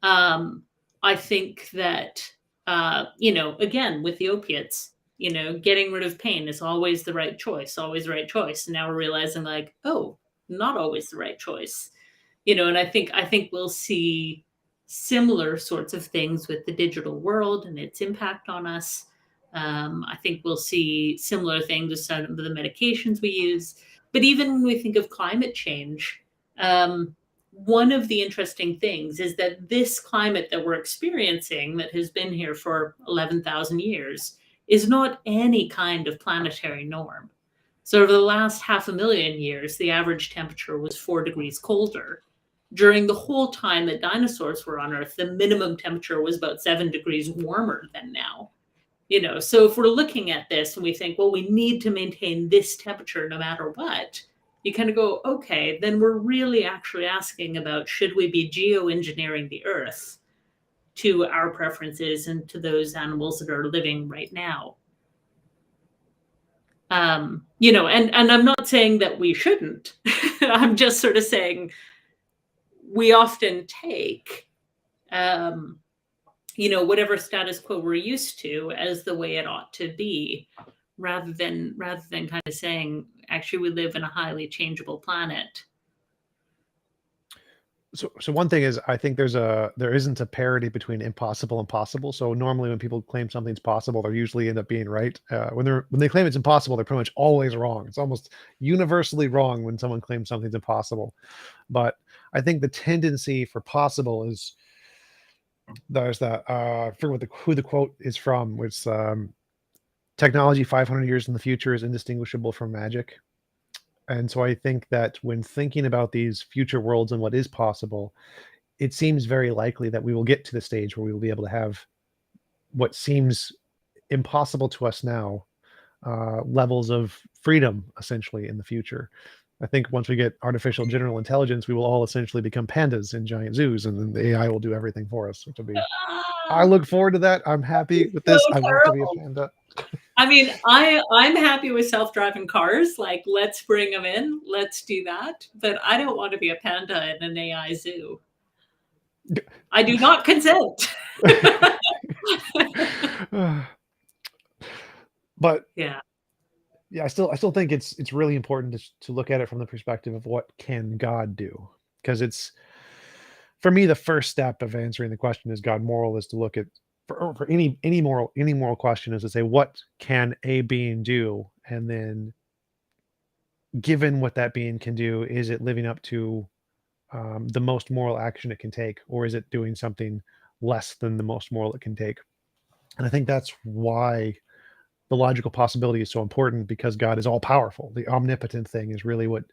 I think that, again, with the opiates, getting rid of pain is always the right choice, always the right choice. And now we're realizing like, oh, not always the right choice, and I think we'll see similar sorts of things with the digital world and its impact on us. I think we'll see similar things with some of the medications we use. But even when we think of climate change, one of the interesting things is that this climate that we're experiencing, that has been here for 11,000 years, is not any kind of planetary norm. So over the last 500,000 years, the average temperature was 4 degrees colder. During the whole time that dinosaurs were on Earth, the minimum temperature was about 7 degrees warmer than now. So if we're looking at this and we think, well, we need to maintain this temperature no matter what, you kind of go, okay, then we're really actually asking about, should we be geoengineering the Earth to our preferences and to those animals that are living right now? And I'm not saying that we shouldn't. I'm just sort of saying we often take whatever status quo we're used to as the way it ought to be, rather than kind of saying, actually, we live in a highly changeable planet. So one thing is, I think there isn't a parity between impossible and possible. So normally when people claim something's possible, they usually end up being right. When they claim it's impossible, they're pretty much always wrong. It's almost universally wrong when someone claims something's impossible. But I think the tendency for possible is, there's that I forget who the quote is from, which technology 500 years in the future is indistinguishable from magic. And so I think that when thinking about these future worlds and what is possible, it seems very likely that we will get to the stage where we will be able to have what seems impossible to us now, levels of freedom, essentially, in the future. I think once we get artificial general intelligence, we will all essentially become pandas in giant zoos, and then the AI will do everything for us, which will be... I look forward to that. I'm happy with this. I want to be a panda. I mean, I'm happy with self-driving cars. Like, let's bring them in. Let's do that. But I don't want to be a panda in an AI zoo. I do not consent. But yeah, I still think it's really important to look at it from the perspective of what can God do, because it's, for me, the first step of answering the question, is God moral, is to look at, for any moral question, is to say, what can a being do, And then, given what that being can do, is it living up to the most moral action it can take, or is it doing something less than the most moral it can take? And I think that's why the logical possibility is so important, because God is all powerful. The omnipotent thing is really what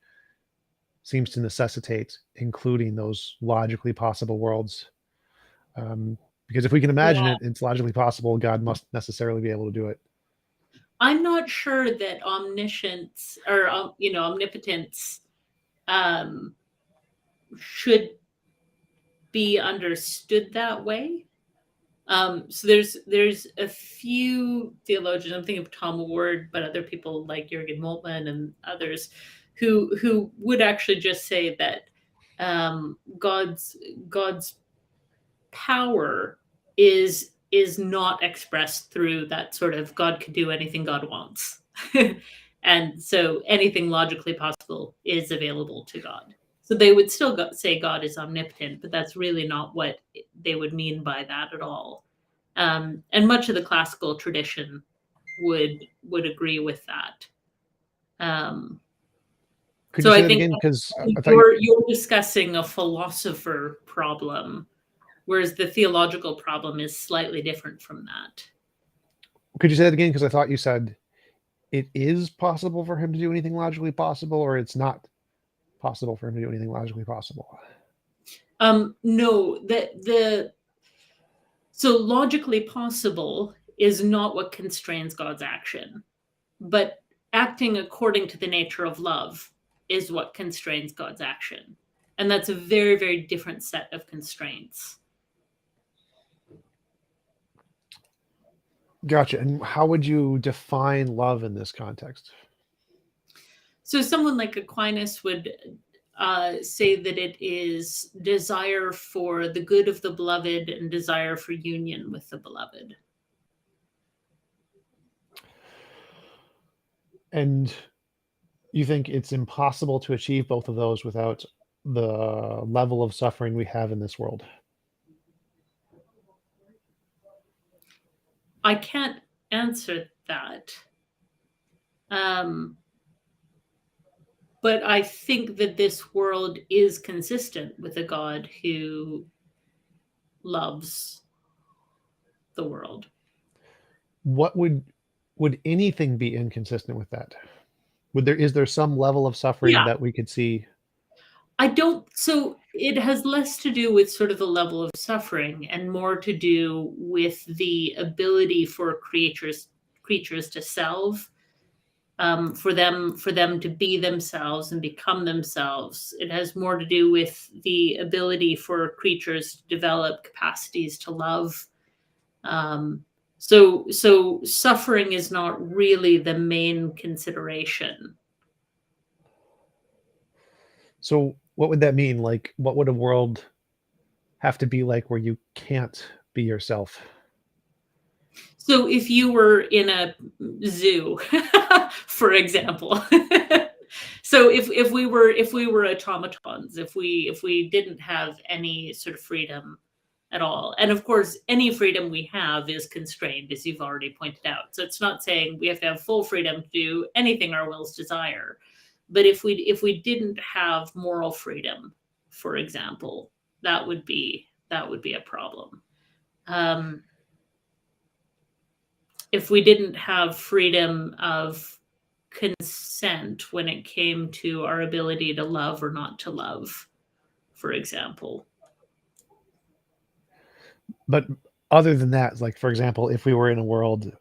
seems to necessitate including those logically possible worlds. Because if we can imagine Yeah. it, it's logically possible. God must necessarily be able to do it. I'm not sure that omniscience or omnipotence should be understood that way. So there's a few theologians. I'm thinking of Tom Ward, but other people like Jürgen Moltmann and others who would actually just say that God's power is not expressed through that sort of God could do anything God wants. And so anything logically possible is available to God. So they would still say God is omnipotent, but that's really not what they would mean by that at all. And much of the classical tradition would agree with that. Could So you say I that think again? Because I thought you're discussing a philosopher problem, whereas the theological problem is slightly different from that. could you say that again? Because I thought you said it is possible for him to do anything logically possible, or it's not possible for him to do anything logically possible. No, so logically possible is not what constrains God's action, but acting according to the nature of love is what constrains God's action. And that's a very, very different set of constraints. Gotcha. And how would you define love in this context? So someone like Aquinas would say that it is desire for the good of the beloved and desire for union with the beloved. And you think it's impossible to achieve both of those without the level of suffering we have in this world? I can't answer that. But I think that this world is consistent with a God who loves the world. What would anything be inconsistent with that? Is there some level of suffering Yeah. that we could see? So it has less to do with sort of the level of suffering and more to do with the ability for creatures to self, for them to be themselves and become themselves. It has more to do with the ability for creatures to develop capacities to love. So suffering is not really the main consideration. So what would that mean? Like, what would a world have to be like where you can't be yourself? So if you were in a zoo, for example, so if we were automatons, if we didn't have any sort of freedom at all, and of course any freedom we have is constrained, as you've already pointed out. So it's not saying we have to have full freedom to do anything our wills desire, but if we didn't have moral freedom, for example, that would be a problem. If we didn't have freedom of consent when it came to our ability to love or not to love, for example. But other than that, like, for example, if we were in a world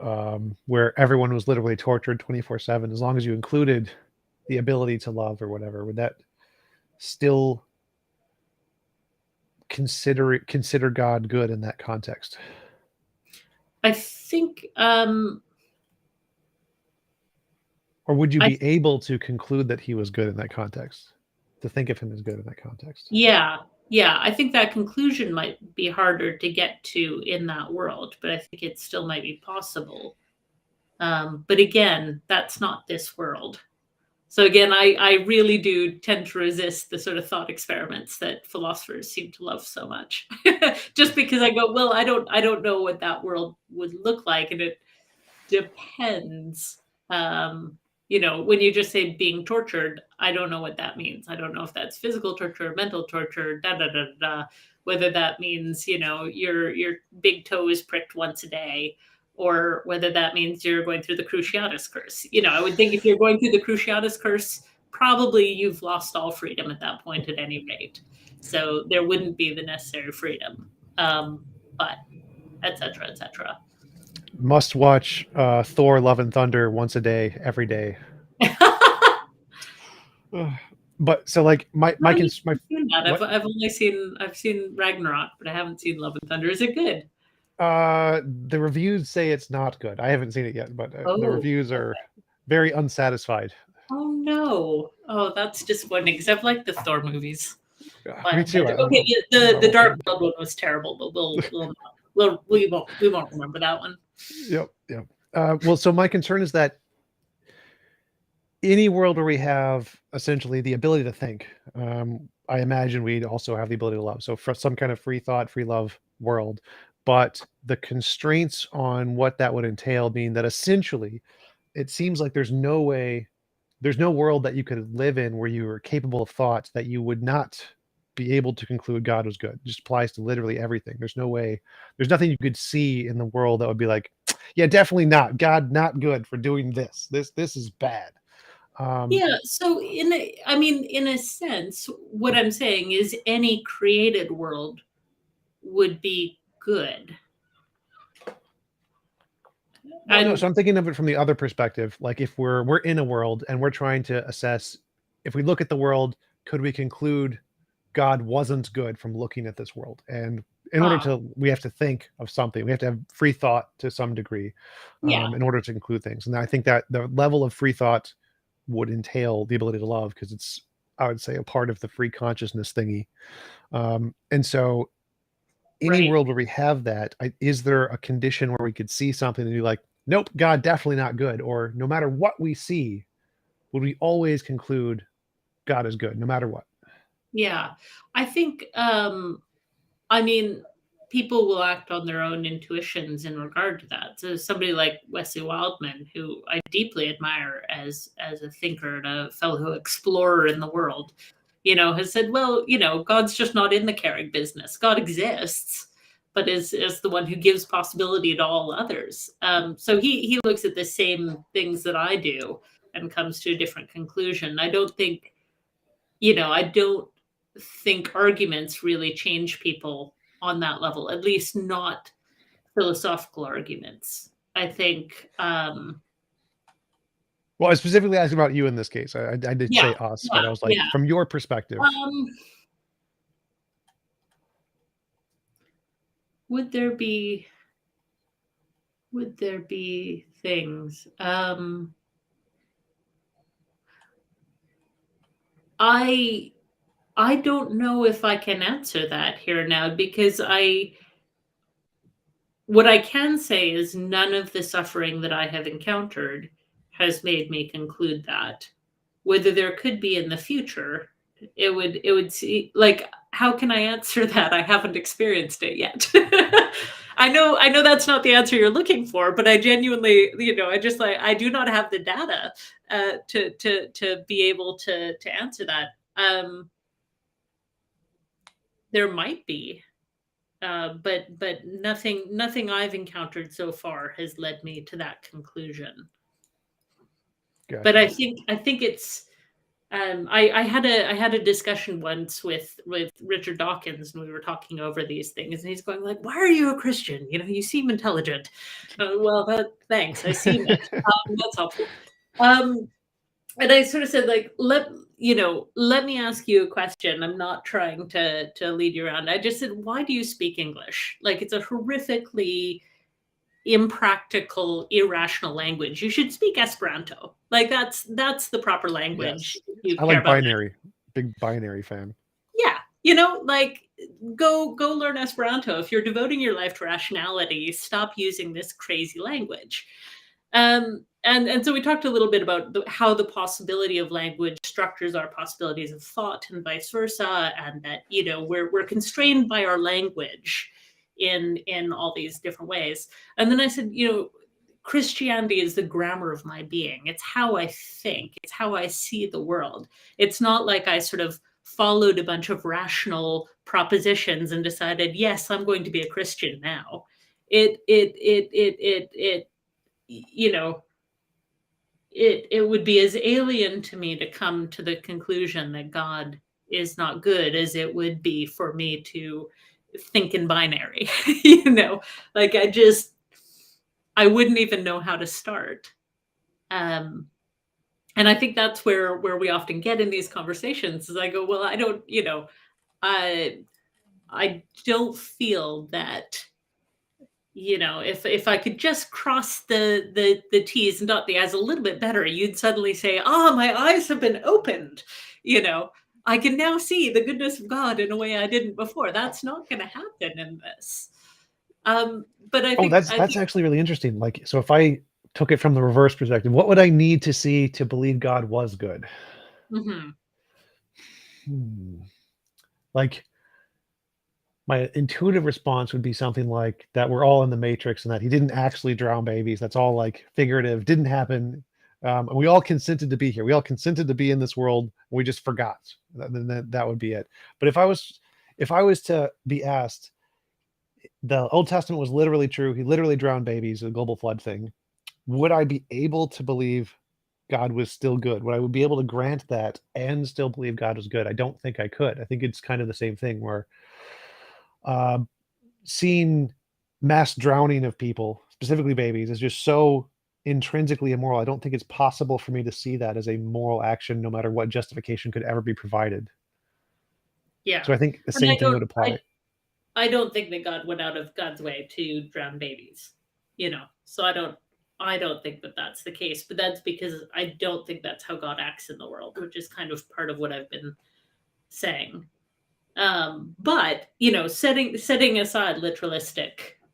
where everyone was literally tortured 24/7, as long as you included the ability to love or whatever, would that still consider God good in that context? I think Or would you be able to conclude that he was good in that context? To think of him as good in that context? yeah, I think that conclusion might be harder to get to in that world, but I think it still might be possible. But again, that's not this world. So again, I really do tend to resist the sort of thought experiments that philosophers seem to love so much. Just because I go, well, I don't know what that world would look like, and it depends When you just say being tortured, I don't know what that means. I don't know if that's physical torture, mental torture, da da da da. Whether that means your big toe is pricked once a day, or whether that means you're going through the Cruciatus curse. I would think if you're going through the Cruciatus curse, probably you've lost all freedom at that point at any rate. So there wouldn't be the necessary freedom. But etc. etc. Must watch Thor: Love and Thunder once a day, every day. But so like my what? I've seen Ragnarok, but I haven't seen Love and Thunder. Is it good? The reviews say it's not good. I haven't seen it yet, but the reviews are very unsatisfied. Oh no! Oh, that's disappointing because I've liked the Thor movies. Me too. Okay, the Dark World one was terrible, but we won't remember that one. Yep. Well, so my concern is that any world where we have essentially the ability to think, I imagine we'd also have the ability to love. So for some kind of free thought, free love world, but the constraints on what that would entail mean that essentially it seems like there's no world that you could live in where you were capable of thought that you would not be able to conclude God was good. It just applies to literally everything. There's nothing you could see in the world that would be like, yeah, definitely not. God, not good for doing this. This is bad. So in a sense, what I'm saying is any created world would be good. No, so I'm thinking of it from the other perspective. Like if we're in a world and we're trying to assess, if we look at the world, could we conclude God wasn't good from looking at this world? And in order to, we have to think of something. We have to have free thought to some degree in order to conclude things. And I think that the level of free thought would entail the ability to love, because it's, I would say, a part of the free consciousness thingy. And so any world where we have that, is there a condition where we could see something and be like, nope, God, definitely not good? Or no matter what we see, would we always conclude God is good, no matter what? Yeah, I think, people will act on their own intuitions in regard to that. So somebody like Wesley Wildman, who I deeply admire as a thinker and a fellow explorer in the world, has said, well, God's just not in the caring business. God exists, but is the one who gives possibility to all others. So he looks at the same things that I do and comes to a different conclusion. I don't think arguments really change people on that level, at least not philosophical arguments. I think. Well, I specifically asked about you in this case. I did say us, but I was like, from your perspective. Would there be things? I don't know if I can answer that here now, because what I can say is none of the suffering that I have encountered has made me conclude that. Whether there could be in the future, it would see, like, how can I answer that? I haven't experienced it yet. I know that's not the answer you're looking for, but I genuinely, I do not have the data to be able to answer that. There might be, but nothing I've encountered so far has led me to that conclusion. Gotcha. But I think it's. I had a discussion once with Richard Dawkins, and we were talking over these things, and he's going like, "Why are you a Christian? You seem intelligent." Well, thanks. I seem it. That's helpful. And I sort of said, like, let me ask you a question. I'm not trying to lead you around. I just said, why do you speak English? Like, it's a horrifically impractical, irrational language. You should speak Esperanto. Like, that's the proper language. Yes. I like binary. Big binary fan. Yeah. Like, go learn Esperanto. If you're devoting your life to rationality, stop using this crazy language. And so we talked a little bit about how the possibility of language structures our possibilities of thought and vice versa, and that we're constrained by our language in all these different ways. And then I said, Christianity is the grammar of my being. It's how I think. It's how I see the world. It's not like I sort of followed a bunch of rational propositions and decided, yes, I'm going to be a Christian now. You know, it would be as alien to me to come to the conclusion that God is not good as it would be for me to think in binary. Like I wouldn't even know how to start. And I think that's where we often get in these conversations is I go, well, I don't, I don't feel that, if I could just cross the T's and dot the I's a little bit better, you'd suddenly say, my eyes have been opened. I can now see the goodness of God in a way I didn't before. That's not going to happen in this. But I think that's actually really interesting. Like, so if I took it from the reverse perspective, what would I need to see to believe God was good? Like, my intuitive response would be something like that we're all in the Matrix and that he didn't actually drown babies. That's all like figurative, didn't happen. And we all consented to be here. We all consented to be in this world. We just forgot. Then that would be it. But if I was to be asked, the Old Testament was literally true. He literally drowned babies, a global flood thing. Would I be able to believe God was still good? Would I be able to grant that and still believe God was good? I don't think I could. I think it's kind of the same thing where seeing mass drowning of people, specifically babies, is just so intrinsically immoral. I don't think it's possible for me to see that as a moral action, no matter what justification could ever be provided. Yeah. So I think the same thing would apply. I don't think that God went out of God's way to drown babies, So I don't think that that's the case, but that's because I don't think that's how God acts in the world, which is kind of part of what I've been saying. But setting aside literalistic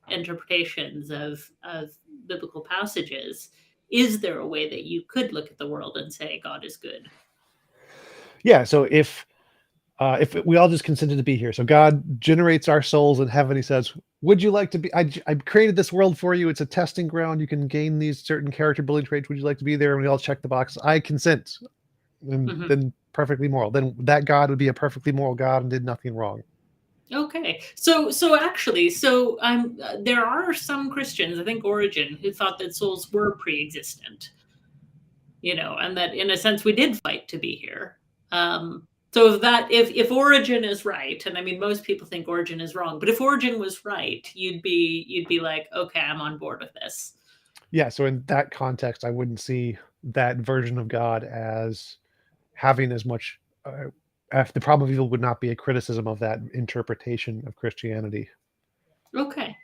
interpretations of biblical passages, is there a way that you could look at the world and say God is good? Yeah. So if we all just consented to be here, so God generates our souls in heaven. He says, would you like to be, I created this world for you. It's a testing ground. You can gain these certain character building traits. Would you like to be there? And we all check the box. I consent. And then perfectly moral. Then that God would be a perfectly moral God and did nothing wrong. Okay. So there are some Christians, I think Origen, who thought that souls were pre-existent, and that in a sense we did fight to be here. So if Origen is right, and I mean most people think Origen is wrong, but if Origen was right, you'd be like, okay, I'm on board with this. Yeah. So in that context, I wouldn't see that version of God as having as much. The problem of evil would not be a criticism of that interpretation of Christianity. Okay.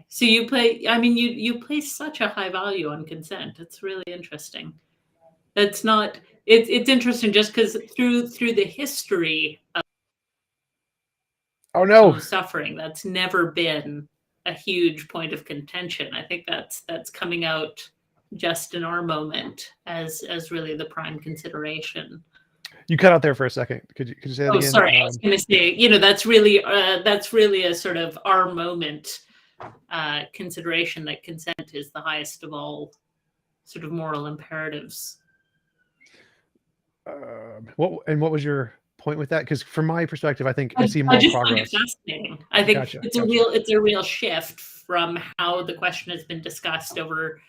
So you place such a high value on consent. It's really interesting. It's interesting just because through the history of suffering, that's never been a huge point of contention. I think that's coming out just in our moment as really the prime consideration. You cut out there for a second. Could you say that again? Sorry. I was going to say, that's really a sort of our moment consideration, that consent is the highest of all sort of moral imperatives. What was your point with that? Because from my perspective, I think I see more progress. Find it fascinating. I think it's a real shift from how the question has been discussed over,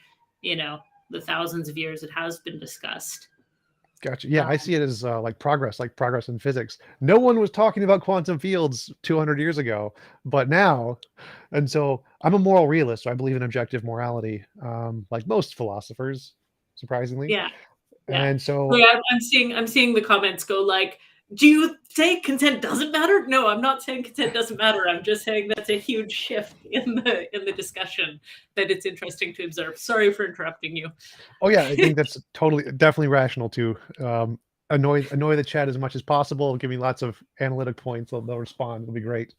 the thousands of years it has been discussed. Gotcha. Yeah, I see it as like progress in physics. No one was talking about quantum fields 200 years ago, but now, and so I'm a moral realist. So I believe in objective morality, like most philosophers, surprisingly. Yeah. And so I'm seeing the comments go like, do you say consent doesn't matter? No, I'm not saying consent doesn't matter. I'm just saying that's a huge shift in the discussion that it's interesting to observe. Sorry for interrupting you. Oh yeah, I think that's definitely rational to annoy the chat as much as possible. Give me lots of analytic points. They'll respond. It'll be great.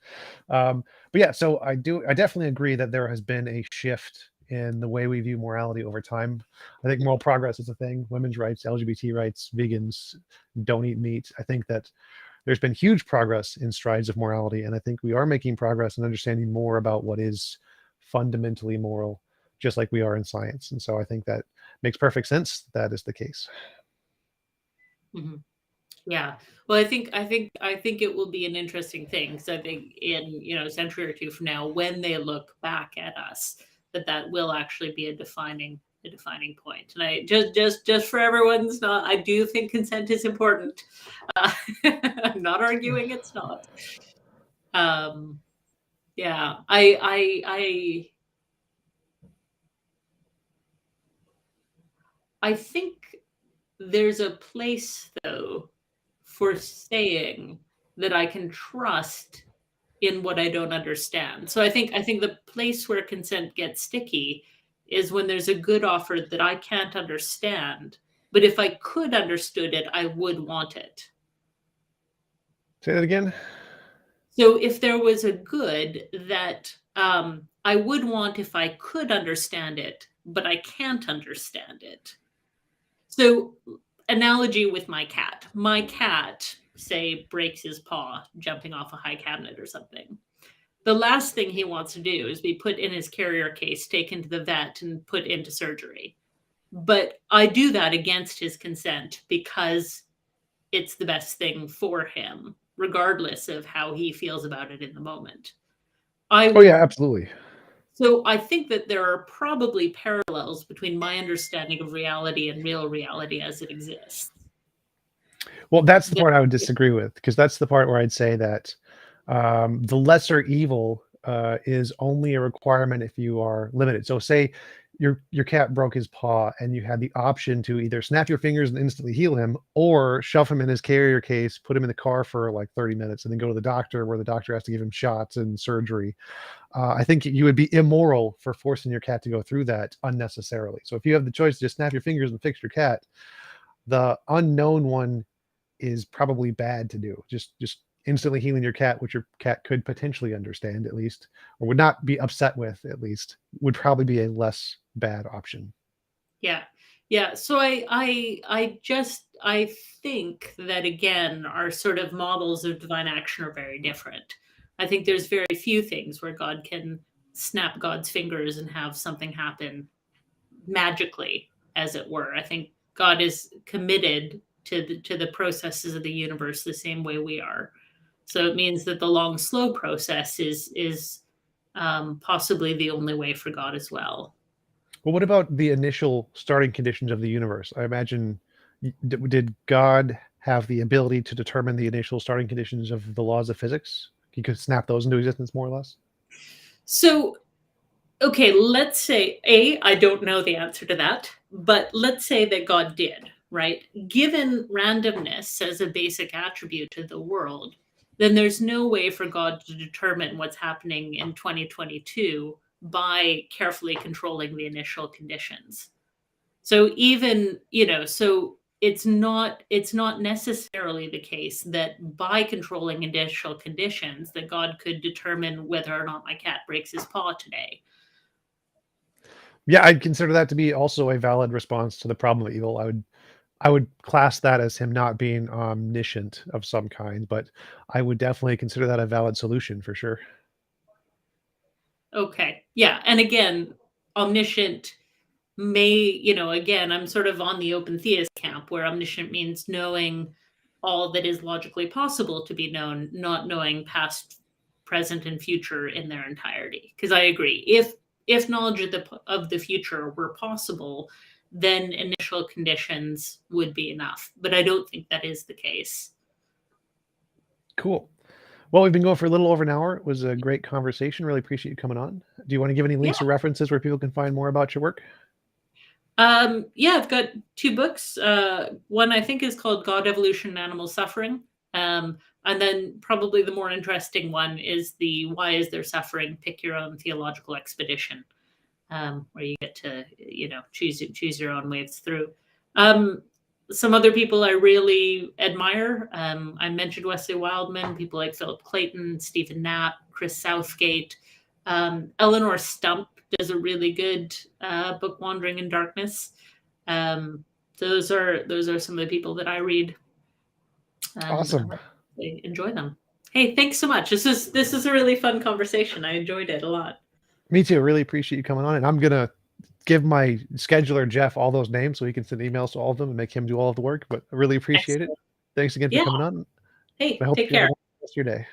But yeah, so I definitely agree that there has been a shift in the way we view morality over time. I think moral progress is a thing. Women's rights, LGBT rights, vegans don't eat meat. I think that there's been huge progress in strides of morality, and I think we are making progress in understanding more about what is fundamentally moral. just like we are in science. And so I think that makes perfect sense. That is the case. Mhm. Yeah. Well, I think it will be an interesting thing because I think in a century or two from now, when they look back at us, that will actually be a defining point. And I just for everyone's not, I do think consent is important. I'm not arguing it's not. Um, yeah, I think there's a place though for saying that I can trust in what I don't understand. So I think the place where consent gets sticky is when there's a good offer that I can't understand, but if I could understood it, I would want it. Say that again. So if there was a good that I would want if I could understand it, but I can't understand it. So analogy with my cat. My cat, say, breaks his paw jumping off a high cabinet or something. The last thing he wants to do is be put in his carrier case, taken to the vet, and put into surgery. But I do that against his consent because it's the best thing for him, regardless of how he feels about it in the moment. I Oh would. yeah, absolutely. So I think that there are probably parallels between my understanding of reality and real reality as it exists. Well, that's the That- part I would disagree with, because that's the part where I'd say that the lesser evil is only a requirement if you are limited. So, say your cat broke his paw, and you had the option to either snap your fingers and instantly heal him, or shove him in his carrier case, put him in the car for like 30 minutes, and then go to the doctor, where the doctor has to give him shots and surgery. I think you would be immoral for forcing your cat to go through that unnecessarily. So, if you have the choice to just snap your fingers and fix your cat, the unknown one is probably bad to do. Just instantly healing your cat, which your cat could potentially understand at least, or would not be upset with at least, would probably be a less bad option. Yeah. Yeah. So I think that again, our sort of models of divine action are very different. I think there's very few things where God can snap God's fingers and have something happen magically, as it were. I think God is committed to the processes of the universe the same way we are. So it means that the long, slow process is possibly the only way for God as well. Well, what about the initial starting conditions of the universe? I imagine, did God have the ability to determine the initial starting conditions of the laws of physics? He could snap those into existence, more or less. So okay, let's say I don't know the answer to that, but let's say that God did, right? Given randomness as a basic attribute of the world, then there's no way for God to determine what's happening in 2022 by carefully controlling the initial conditions. So even, so it's not necessarily the case that by controlling initial conditions that God could determine whether or not my cat breaks his paw today. Yeah, I'd consider that to be also a valid response to the problem of evil. I would class that as him not being omniscient of some kind, but I would definitely consider that a valid solution for sure. Okay. Yeah. And again, omniscient may, again, I'm sort of on the open theist camp where omniscient means knowing all that is logically possible to be known, not knowing past, present, and future in their entirety. Because I agree. If knowledge of the future were possible, then initial conditions would be enough. But I don't think that is the case. Cool. Well, we've been going for a little over an hour. It was a great conversation. Really appreciate you coming on. Do you want to give any Yeah. links or references where people can find more about your work? Yeah, I've got two books. One I think is called God, Evolution, and Animal Suffering. And then probably the more interesting one is the Why Is There Suffering? Pick Your Own Theological Expedition, where you get to, choose your own ways through. Some other people I really admire. I mentioned Wesley Wildman, people like Philip Clayton, Stephen Knapp, Chris Southgate. Eleanor Stump does a really good book, Wandering in Darkness. Those are some of the people that I read, and Awesome. I enjoy them. Hey, thanks so much. This is a really fun conversation. I enjoyed it a lot. Me too. Really appreciate you coming on. And I'm going to give my scheduler Jeff all those names so he can send emails to all of them and make him do all of the work. But I really appreciate it. Excellent. Thanks again for Yeah. coming on. I Hey, hope take you have a care. wonderful rest of your day.